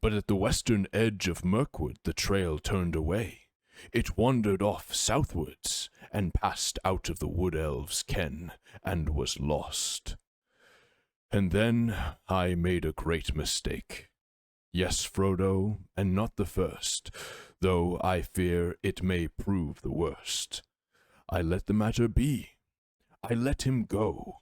But at the western edge of Mirkwood the trail turned away. It wandered off southwards, and passed out of the wood elves' ken, and was lost. And then I made a great mistake. Yes, Frodo, and not the first, though I fear it may prove the worst. I let the matter be. I let him go,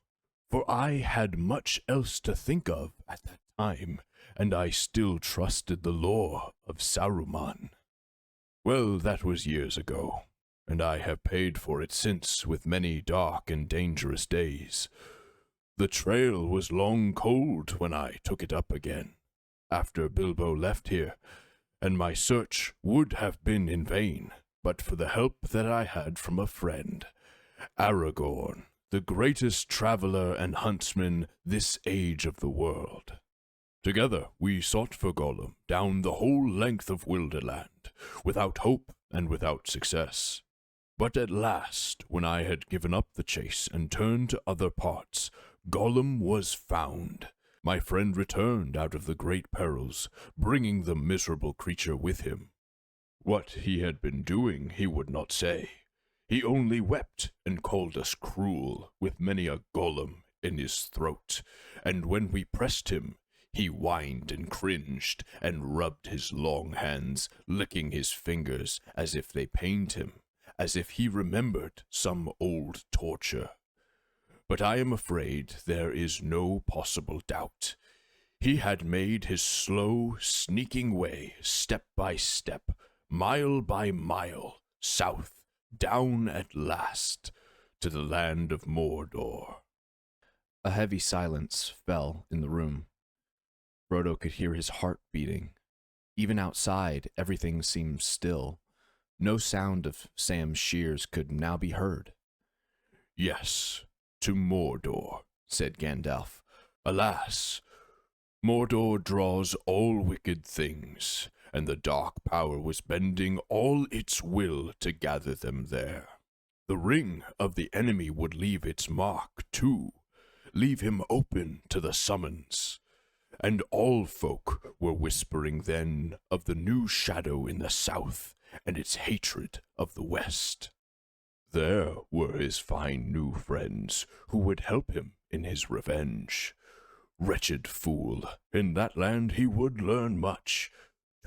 for I had much else to think of at that time, and I still trusted the lore of Saruman. Well, that was years ago, and I have paid for it since with many dark and dangerous days. The trail was long cold when I took it up again, after Bilbo left here, and my search would have been in vain, but for the help that I had from a friend, Aragorn, the greatest traveler and huntsman this age of the world. Together we sought for Gollum down the whole length of Wilderland, without hope and without success. But at last, when I had given up the chase and turned to other parts, Gollum was found. My friend returned out of the great perils, bringing the miserable creature with him. What he had been doing he would not say. He only wept and called us cruel, with many a Gollum in his throat, and when we pressed him, he whined and cringed, and rubbed his long hands, licking his fingers as if they pained him, as if he remembered some old torture. But I am afraid there is no possible doubt. He had made his slow, sneaking way, step by step, mile by mile, south, down at last, to the land of Mordor. A heavy silence fell in the room. Frodo could hear his heart beating. Even outside, everything seemed still. No sound of Sam's shears could now be heard. Yes, to Mordor, said Gandalf. Alas, Mordor draws all wicked things, and the Dark Power was bending all its will to gather them there. The ring of the enemy would leave its mark, too, leave him open to the summons. And all folk were whispering then of the new shadow in the south and its hatred of the west. There were his fine new friends who would help him in his revenge. Wretched fool, in that land he would learn much,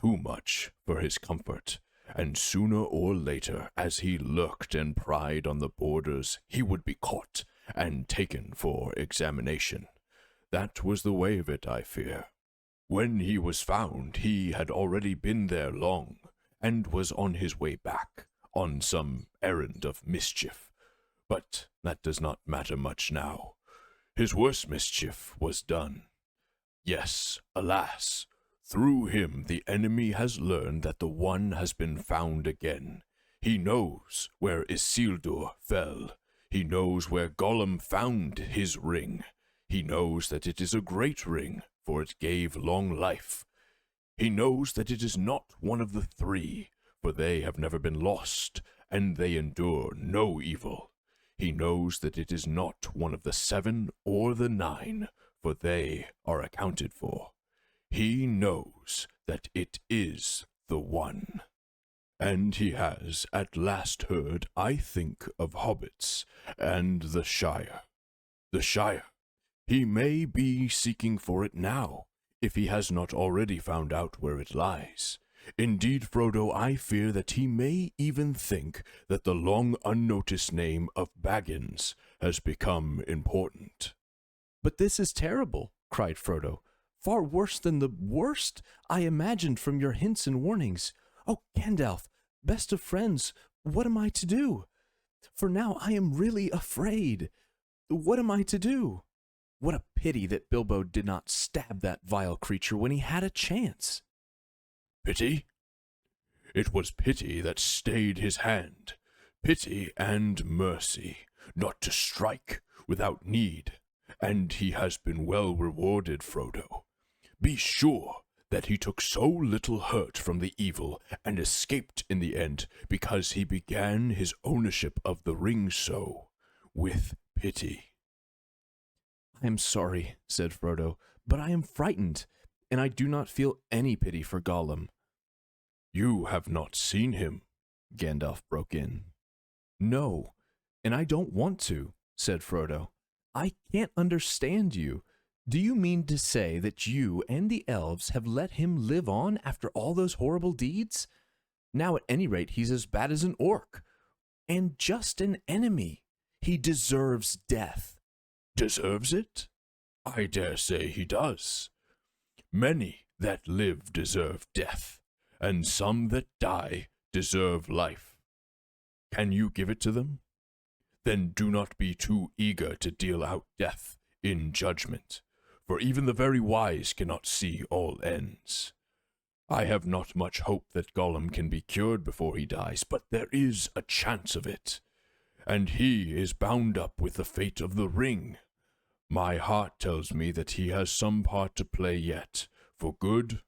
too much for his comfort, and sooner or later, as he lurked and pried on the borders, he would be caught and taken for examination. That was the way of it, I fear. When he was found, he had already been there long, and was on his way back, on some errand of mischief. But that does not matter much now. His worst mischief was done. Yes, alas, through him the enemy has learned that the One has been found again. He knows where Isildur fell. He knows where Gollum found his ring. He knows that it is a great ring, for it gave long life. He knows that it is not one of the three, for they have never been lost, and they endure no evil. He knows that it is not one of the 7 or the 9, for they are accounted for. He knows that it is the One. And he has at last heard, I think, of hobbits and the Shire. The Shire. He may be seeking for it now, if he has not already found out where it lies. Indeed, Frodo, I fear that he may even think that the long unnoticed name of Baggins has become important. But this is terrible, cried Frodo. Far worse than the worst I imagined from your hints and warnings. Oh, Gandalf, best of friends, what am I to do? For now I am really afraid. What am I to do? What a pity that Bilbo did not stab that vile creature when he had a chance. Pity? It was pity that stayed his hand. Pity and mercy, not to strike without need. And he has been well rewarded, Frodo. Be sure that he took so little hurt from the evil and escaped in the end because he began his ownership of the ring so, with pity. I am sorry, said Frodo, but I am frightened, and I do not feel any pity for Gollum. You have not seen him, Gandalf broke in. No, and I don't want to, said Frodo. I can't understand you. Do you mean to say that you and the elves have let him live on after all those horrible deeds? Now at any rate he's as bad as an orc, and just an enemy. He deserves death. Deserves it? I dare say he does. Many that live deserve death, and some that die deserve life. Can you give it to them? Then do not be too eager to deal out death in judgment, for even the very wise cannot see all ends. I have not much hope that Gollum can be cured before he dies, but there is a chance of it, and he is bound up with the fate of the ring. My heart tells me that he has some part to play yet, for good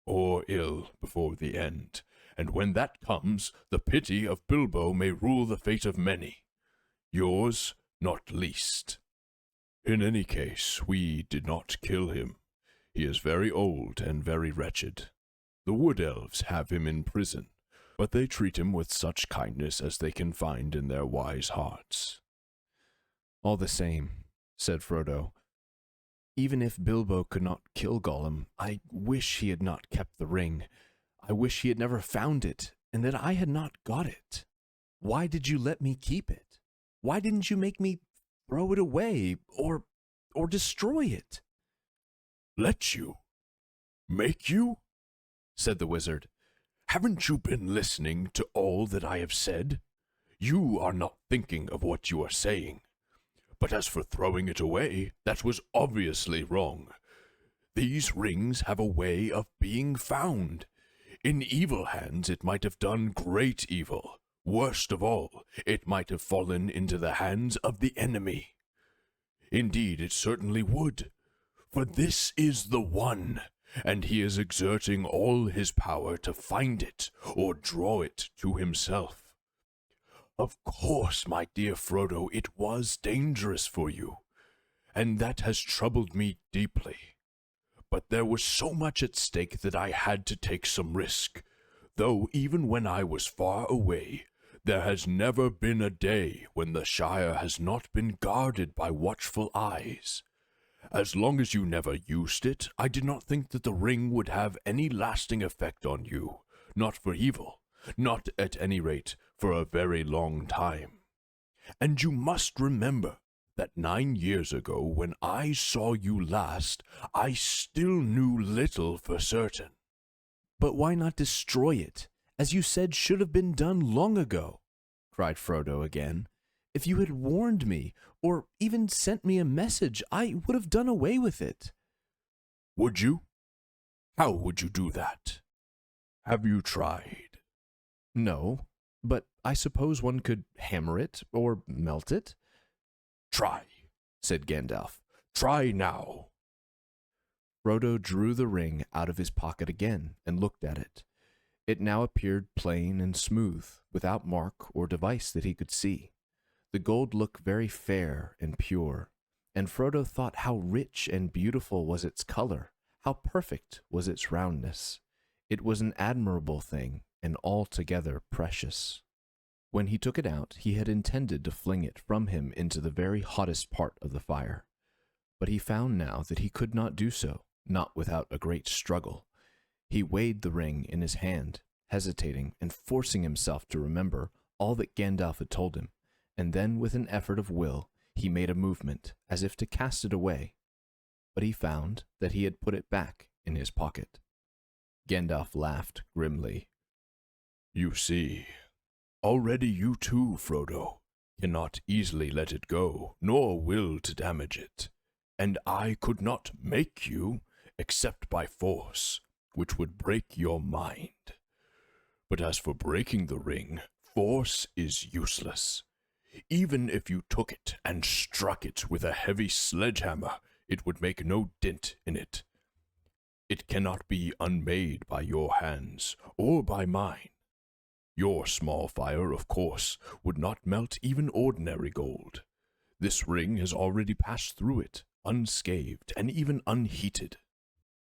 or ill, before the end, and when that comes, the pity of Bilbo may rule the fate of many, yours not least. In any case, we did not kill him. He is very old and very wretched. The Wood Elves have him in prison, but they treat him with such kindness as they can find in their wise hearts. All the same, said Frodo, even if Bilbo could not kill Gollum, I wish he had not kept the ring. I wish he had never found it, and that I had not got it. Why did you let me keep it? Why didn't you make me throw it away, or destroy it? Let you? Make you? Said the wizard. Haven't you been listening to all that I have said? You are not thinking of what you are saying. But as for throwing it away, that was obviously wrong. These rings have a way of being found. In evil hands it might have done great evil. Worst of all, it might have fallen into the hands of the enemy. Indeed, it certainly would. For this is the one, and he is exerting all his power to find it or draw it to himself. Of course, my dear Frodo, it was dangerous for you, and that has troubled me deeply. But there was so much at stake that I had to take some risk, though even when I was far away, there has never been a day when the Shire has not been guarded by watchful eyes. As long as you never used it, I did not think that the ring would have any lasting effect on you, not for evil, not at any rate for a very long time. And you must remember that 9 years ago, when I saw you last, I still knew little for certain. But why not destroy it, as you said should have been done long ago? Cried Frodo again. If you had warned me, or even sent me a message, I would have done away with it. Would you? How would you do that? Have you tried? No, but I suppose one could hammer it or melt it. Try, said Gandalf. Try now. Frodo drew the ring out of his pocket again and looked at it. It now appeared plain and smooth, without mark or device that he could see. The gold looked very fair and pure, and Frodo thought how rich and beautiful was its color, how perfect was its roundness. It was an admirable thing, and altogether precious. When he took it out, he had intended to fling it from him into the very hottest part of the fire. But he found now that he could not do so, not without a great struggle. He weighed the ring in his hand, hesitating and forcing himself to remember all that Gandalf had told him, and then with an effort of will he made a movement as if to cast it away. But he found that he had put it back in his pocket. Gandalf laughed grimly. You see, already you too, Frodo, cannot easily let it go, nor will to damage it. And I could not make you, except by force, which would break your mind. But as for breaking the ring, force is useless. Even if you took it and struck it with a heavy sledgehammer, it would make no dent in it. It cannot be unmade by your hands, or by mine. Your small fire, of course, would not melt even ordinary gold. This ring has already passed through it, unscathed, and even unheated.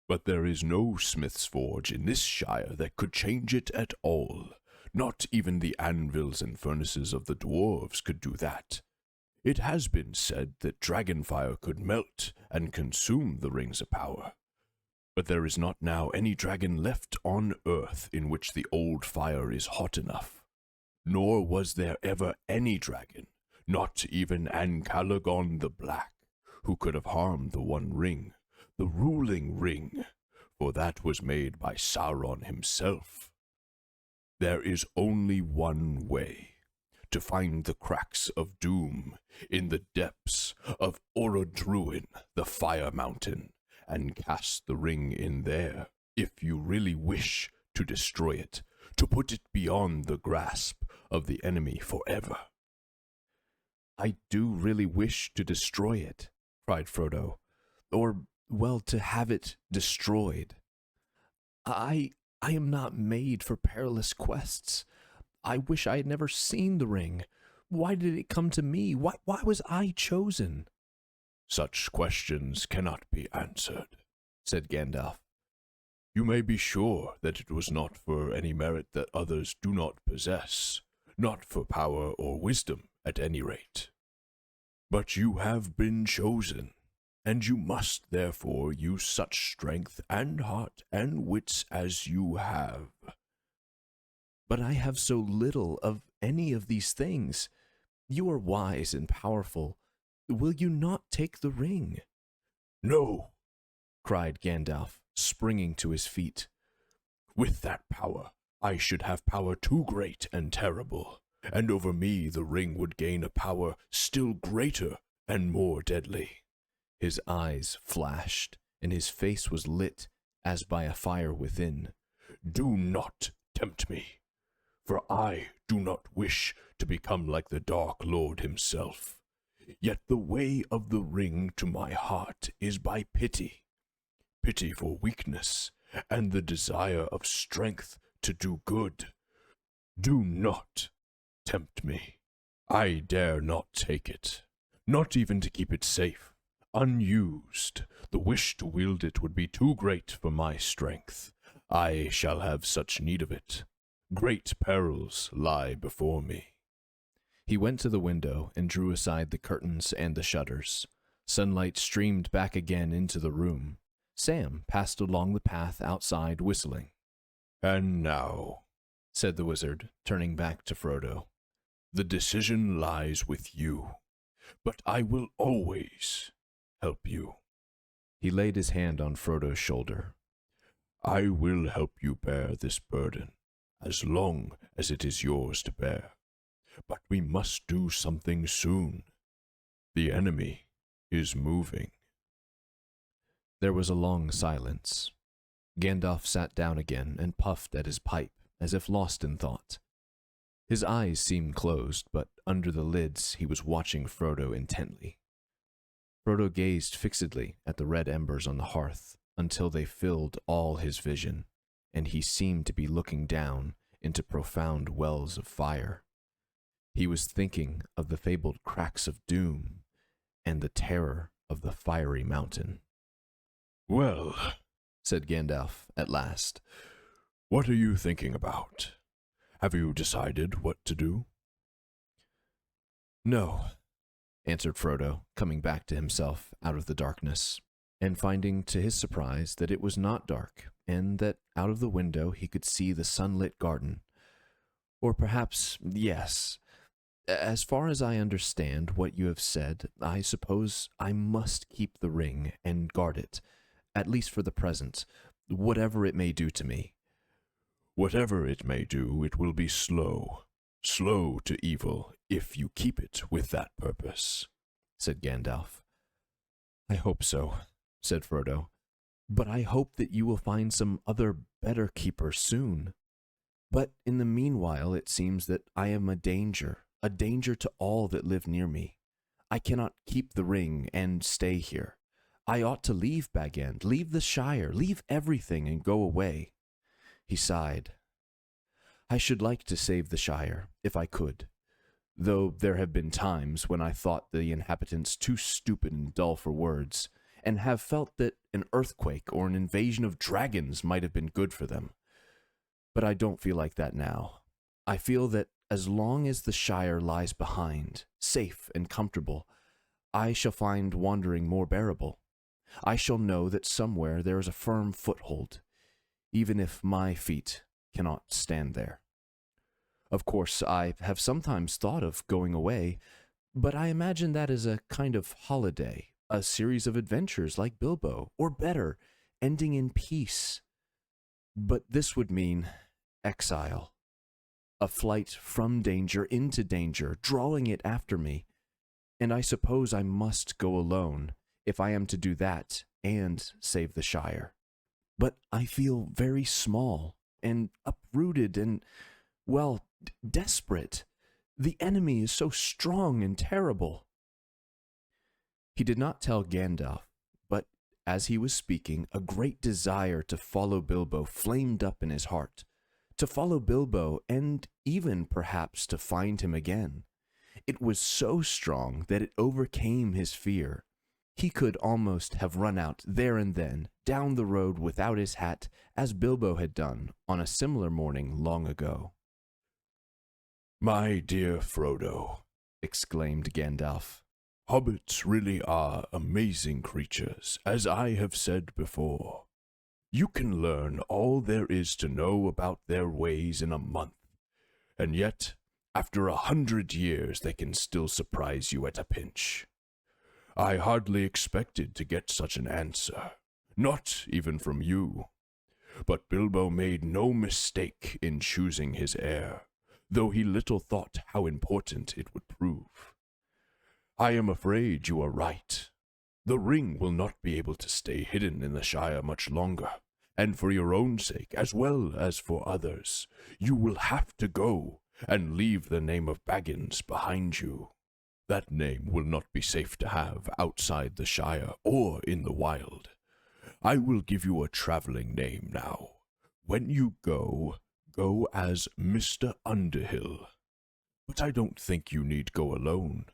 But there is no smith's forge in this shire that could change it at all. Not even the anvils and furnaces of the dwarves could do that. It has been said that dragonfire could melt and consume the rings of power. But there is not now any dragon left on earth in which the old fire is hot enough. Nor was there ever any dragon, not even Ancalagon the Black, who could have harmed the One Ring, the ruling ring, for that was made by Sauron himself. There is only one way, to find the cracks of doom in the depths of Orodruin, the Fire Mountain, and cast the ring in there, if you really wish to destroy it, to put it beyond the grasp of the enemy forever. I do really wish to destroy it, cried Frodo, or, well, to have it destroyed. I am not made for perilous quests. I wish I had never seen the ring. Why did it come to me? Why was I chosen? Such questions cannot be answered, said Gandalf. You may be sure that it was not for any merit that others do not possess, not for power or wisdom, at any rate. But you have been chosen, and you must therefore use such strength and heart and wits as you have. But I have so little of any of these things. You are wise and powerful. Will you not take the ring? No, cried Gandalf, springing to his feet. With that power, I should have power too great and terrible, and over me the ring would gain a power still greater and more deadly. His eyes flashed, and his face was lit as by a fire within. Do not tempt me, for I do not wish to become like the Dark Lord himself. Yet the way of the ring to my heart is by pity. Pity for weakness, and the desire of strength to do good. Do not tempt me. I dare not take it, not even to keep it safe. Unused, the wish to wield it would be too great for my strength. I shall have such need of it. Great perils lie before me. He went to the window and drew aside the curtains and the shutters. Sunlight streamed back again into the room. Sam passed along the path outside whistling. And now, said the wizard, turning back to Frodo, the decision lies with you, but I will always help you. He laid his hand on Frodo's shoulder. I will help you bear this burden, as long as it is yours to bear. But we must do something soon. The enemy is moving. There was a long silence. Gandalf sat down again and puffed at his pipe, as if lost in thought. His eyes seemed closed, but under the lids he was watching Frodo intently. Frodo gazed fixedly at the red embers on the hearth until they filled all his vision, and he seemed to be looking down into profound wells of fire. He was thinking of the fabled cracks of doom and the terror of the fiery mountain. Well, said Gandalf at last, what are you thinking about? Have you decided what to do? No, answered Frodo, coming back to himself out of the darkness, and finding to his surprise that it was not dark, and that out of the window he could see the sunlit garden. Or perhaps, yes. As far as I understand what you have said, I suppose I must keep the ring and guard it, at least for the present, whatever it may do to me. Whatever it may do, it will be slow to evil, if you keep it with that purpose, said Gandalf. I hope so, said Frodo, but I hope that you will find some other better keeper soon. But in the meanwhile it seems that I am a danger to all that live near me. I cannot keep the ring and stay here. I ought to leave Bag End, leave the Shire, leave everything and go away. He sighed. I should like to save the Shire, if I could. though there have been times when I thought the inhabitants too stupid and dull for words, and have felt that an earthquake or an invasion of dragons might have been good for them. But I don't feel like that now. I feel that as long as the Shire lies behind, safe and comfortable, I shall find wandering more bearable. I shall know that somewhere there is a firm foothold, even if my feet cannot stand there. Of course, I have sometimes thought of going away, but I imagine that as a kind of holiday, a series of adventures like Bilbo, or better, ending in peace. But this would mean exile, a flight from danger into danger, drawing it after me, and I suppose I must go alone if I am to do that and save the Shire. But I feel very small and uprooted and, well, desperate. The enemy is so strong and terrible. He did not tell Gandalf, but as he was speaking, a great desire to follow Bilbo flamed up in his heart. To follow Bilbo and even perhaps to find him again. It was so strong that it overcame his fear. He could almost have run out there and then, down the road without his hat, as Bilbo had done on a similar morning long ago. "My dear Frodo," exclaimed Gandalf, "hobbits really are amazing creatures, as I have said before. You can learn all there is to know about their ways in a month, and yet, after 100 years, they can still surprise you at a pinch. I hardly expected to get such an answer, not even from you. But Bilbo made no mistake in choosing his heir, though he little thought how important it would prove. I am afraid you are right. The ring will not be able to stay hidden in the Shire much longer, and for your own sake, as well as for others, you will have to go and leave the name of Baggins behind you. That name will not be safe to have outside the Shire or in the wild. I will give you a traveling name now. When you go, go as Mr. Underhill. But I don't think you need go alone.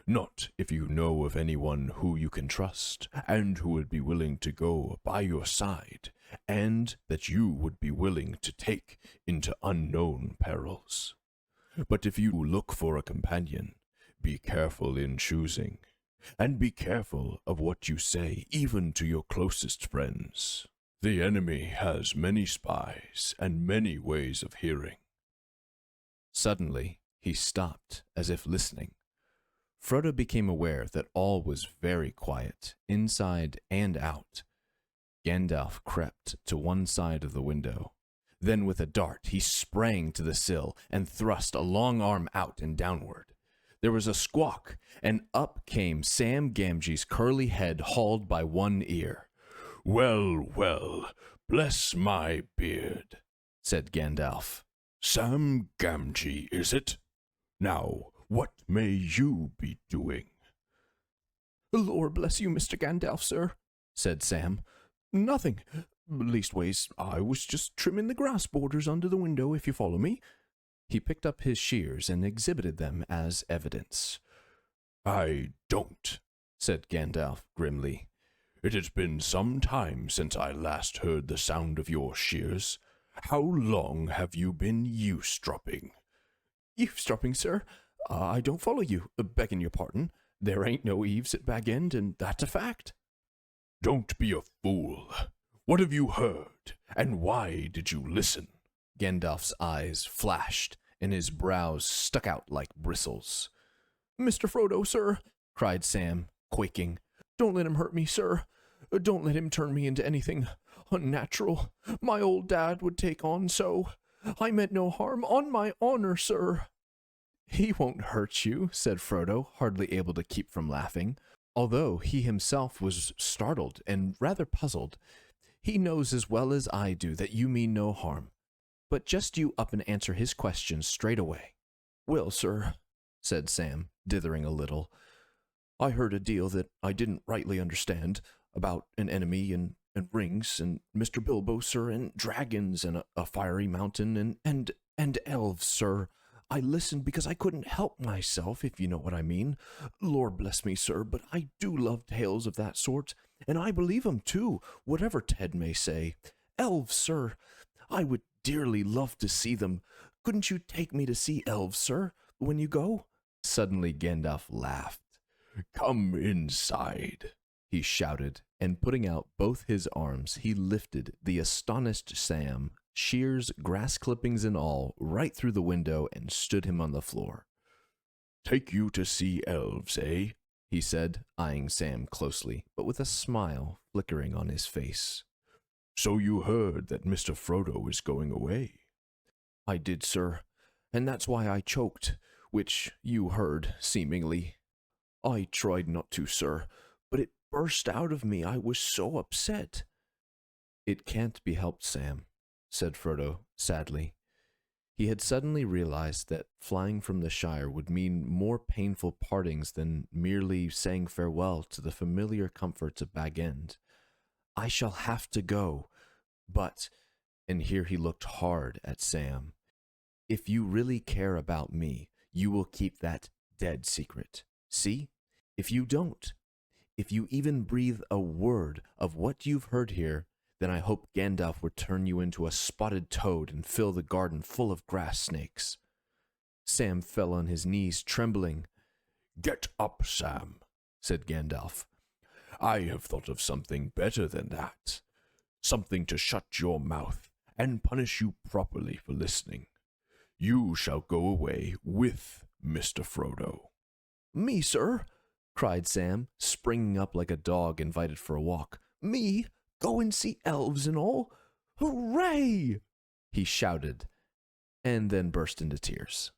Not if you know of anyone who you can trust, and who would be willing to go by your side, and that you would be willing to take into unknown perils. But if you look for a companion, be careful in choosing, and be careful of what you say, even to your closest friends. The enemy has many spies and many ways of hearing." Suddenly, he stopped, as if listening. Frodo became aware that all was very quiet, inside and out. Gandalf crept to one side of the window. Then with a dart, he sprang to the sill and thrust a long arm out and downward. There was a squawk, and up came Sam Gamgee's curly head hauled by one ear. "Well, well, bless my beard," said Gandalf. "Sam Gamgee, is it? Now, what may you be doing?" "Lord bless you, Mr. Gandalf, sir," said Sam. "Nothing. Leastways, I was just trimming the grass borders under the window, if you follow me." He picked up his shears and exhibited them as evidence. "I don't," said Gandalf grimly. "It has been some time since I last heard the sound of your shears. How long have you been eavesdropping?" "Eavesdropping, sir? I don't follow you, begging your pardon. There ain't no eaves at Bag End, and that's a fact." "Don't be a fool. What have you heard, and why did you listen?" Gandalf's eyes flashed, and his brows stuck out like bristles. "Mr. Frodo, sir," cried Sam, quaking. "Don't let him hurt me, sir. Don't let him turn me into anything unnatural. My old dad would take on so. I meant no harm, on my honor, sir." "He won't hurt you," said Frodo, hardly able to keep from laughing, although he himself was startled and rather puzzled. "He knows as well as I do that you mean no harm. But just you up and answer his questions straight away." "Well, sir," said Sam, dithering a little, "I heard a deal that I didn't rightly understand, about an enemy and rings, and Mr. Bilbo, sir, and dragons, and a fiery mountain, and elves, sir. I listened because I couldn't help myself, if you know what I mean. Lord bless me, sir, but I do love tales of that sort, and I believe 'em too, whatever Ted may say. Elves, sir, I would dearly love to see them. Couldn't you take me to see elves, sir, when you go?" Suddenly Gandalf laughed. Come inside, He shouted, and putting out both his arms, he lifted the astonished Sam, shears, grass clippings and all, right through the window and stood him on the floor. Take you to see elves, eh? He said, eyeing Sam closely, but with a smile flickering on his face. So you heard that Mr. Frodo is going away? "I did, sir, and that's why I choked, which you heard, seemingly. I tried not to, sir, but it burst out of me. I was so upset." "It can't be helped, Sam," said Frodo sadly. He had suddenly realized that flying from the Shire would mean more painful partings than merely saying farewell to the familiar comforts of Bag End. "I shall have to go, but," and here he looked hard at Sam, "if you really care about me, you will keep that dead secret. See? If you don't, if you even breathe a word of what you've heard here, then I hope Gandalf will turn you into a spotted toad and fill the garden full of grass snakes." Sam fell on his knees, trembling. Get up, Sam, said Gandalf. I have thought of something better than that. Something to shut your mouth and punish you properly for listening. You shall go away with Mr. Frodo. "Me, sir?" cried Sam, springing up like a dog invited for a walk. "Me? Go and see elves and all? Hooray!" he shouted, and then burst into tears.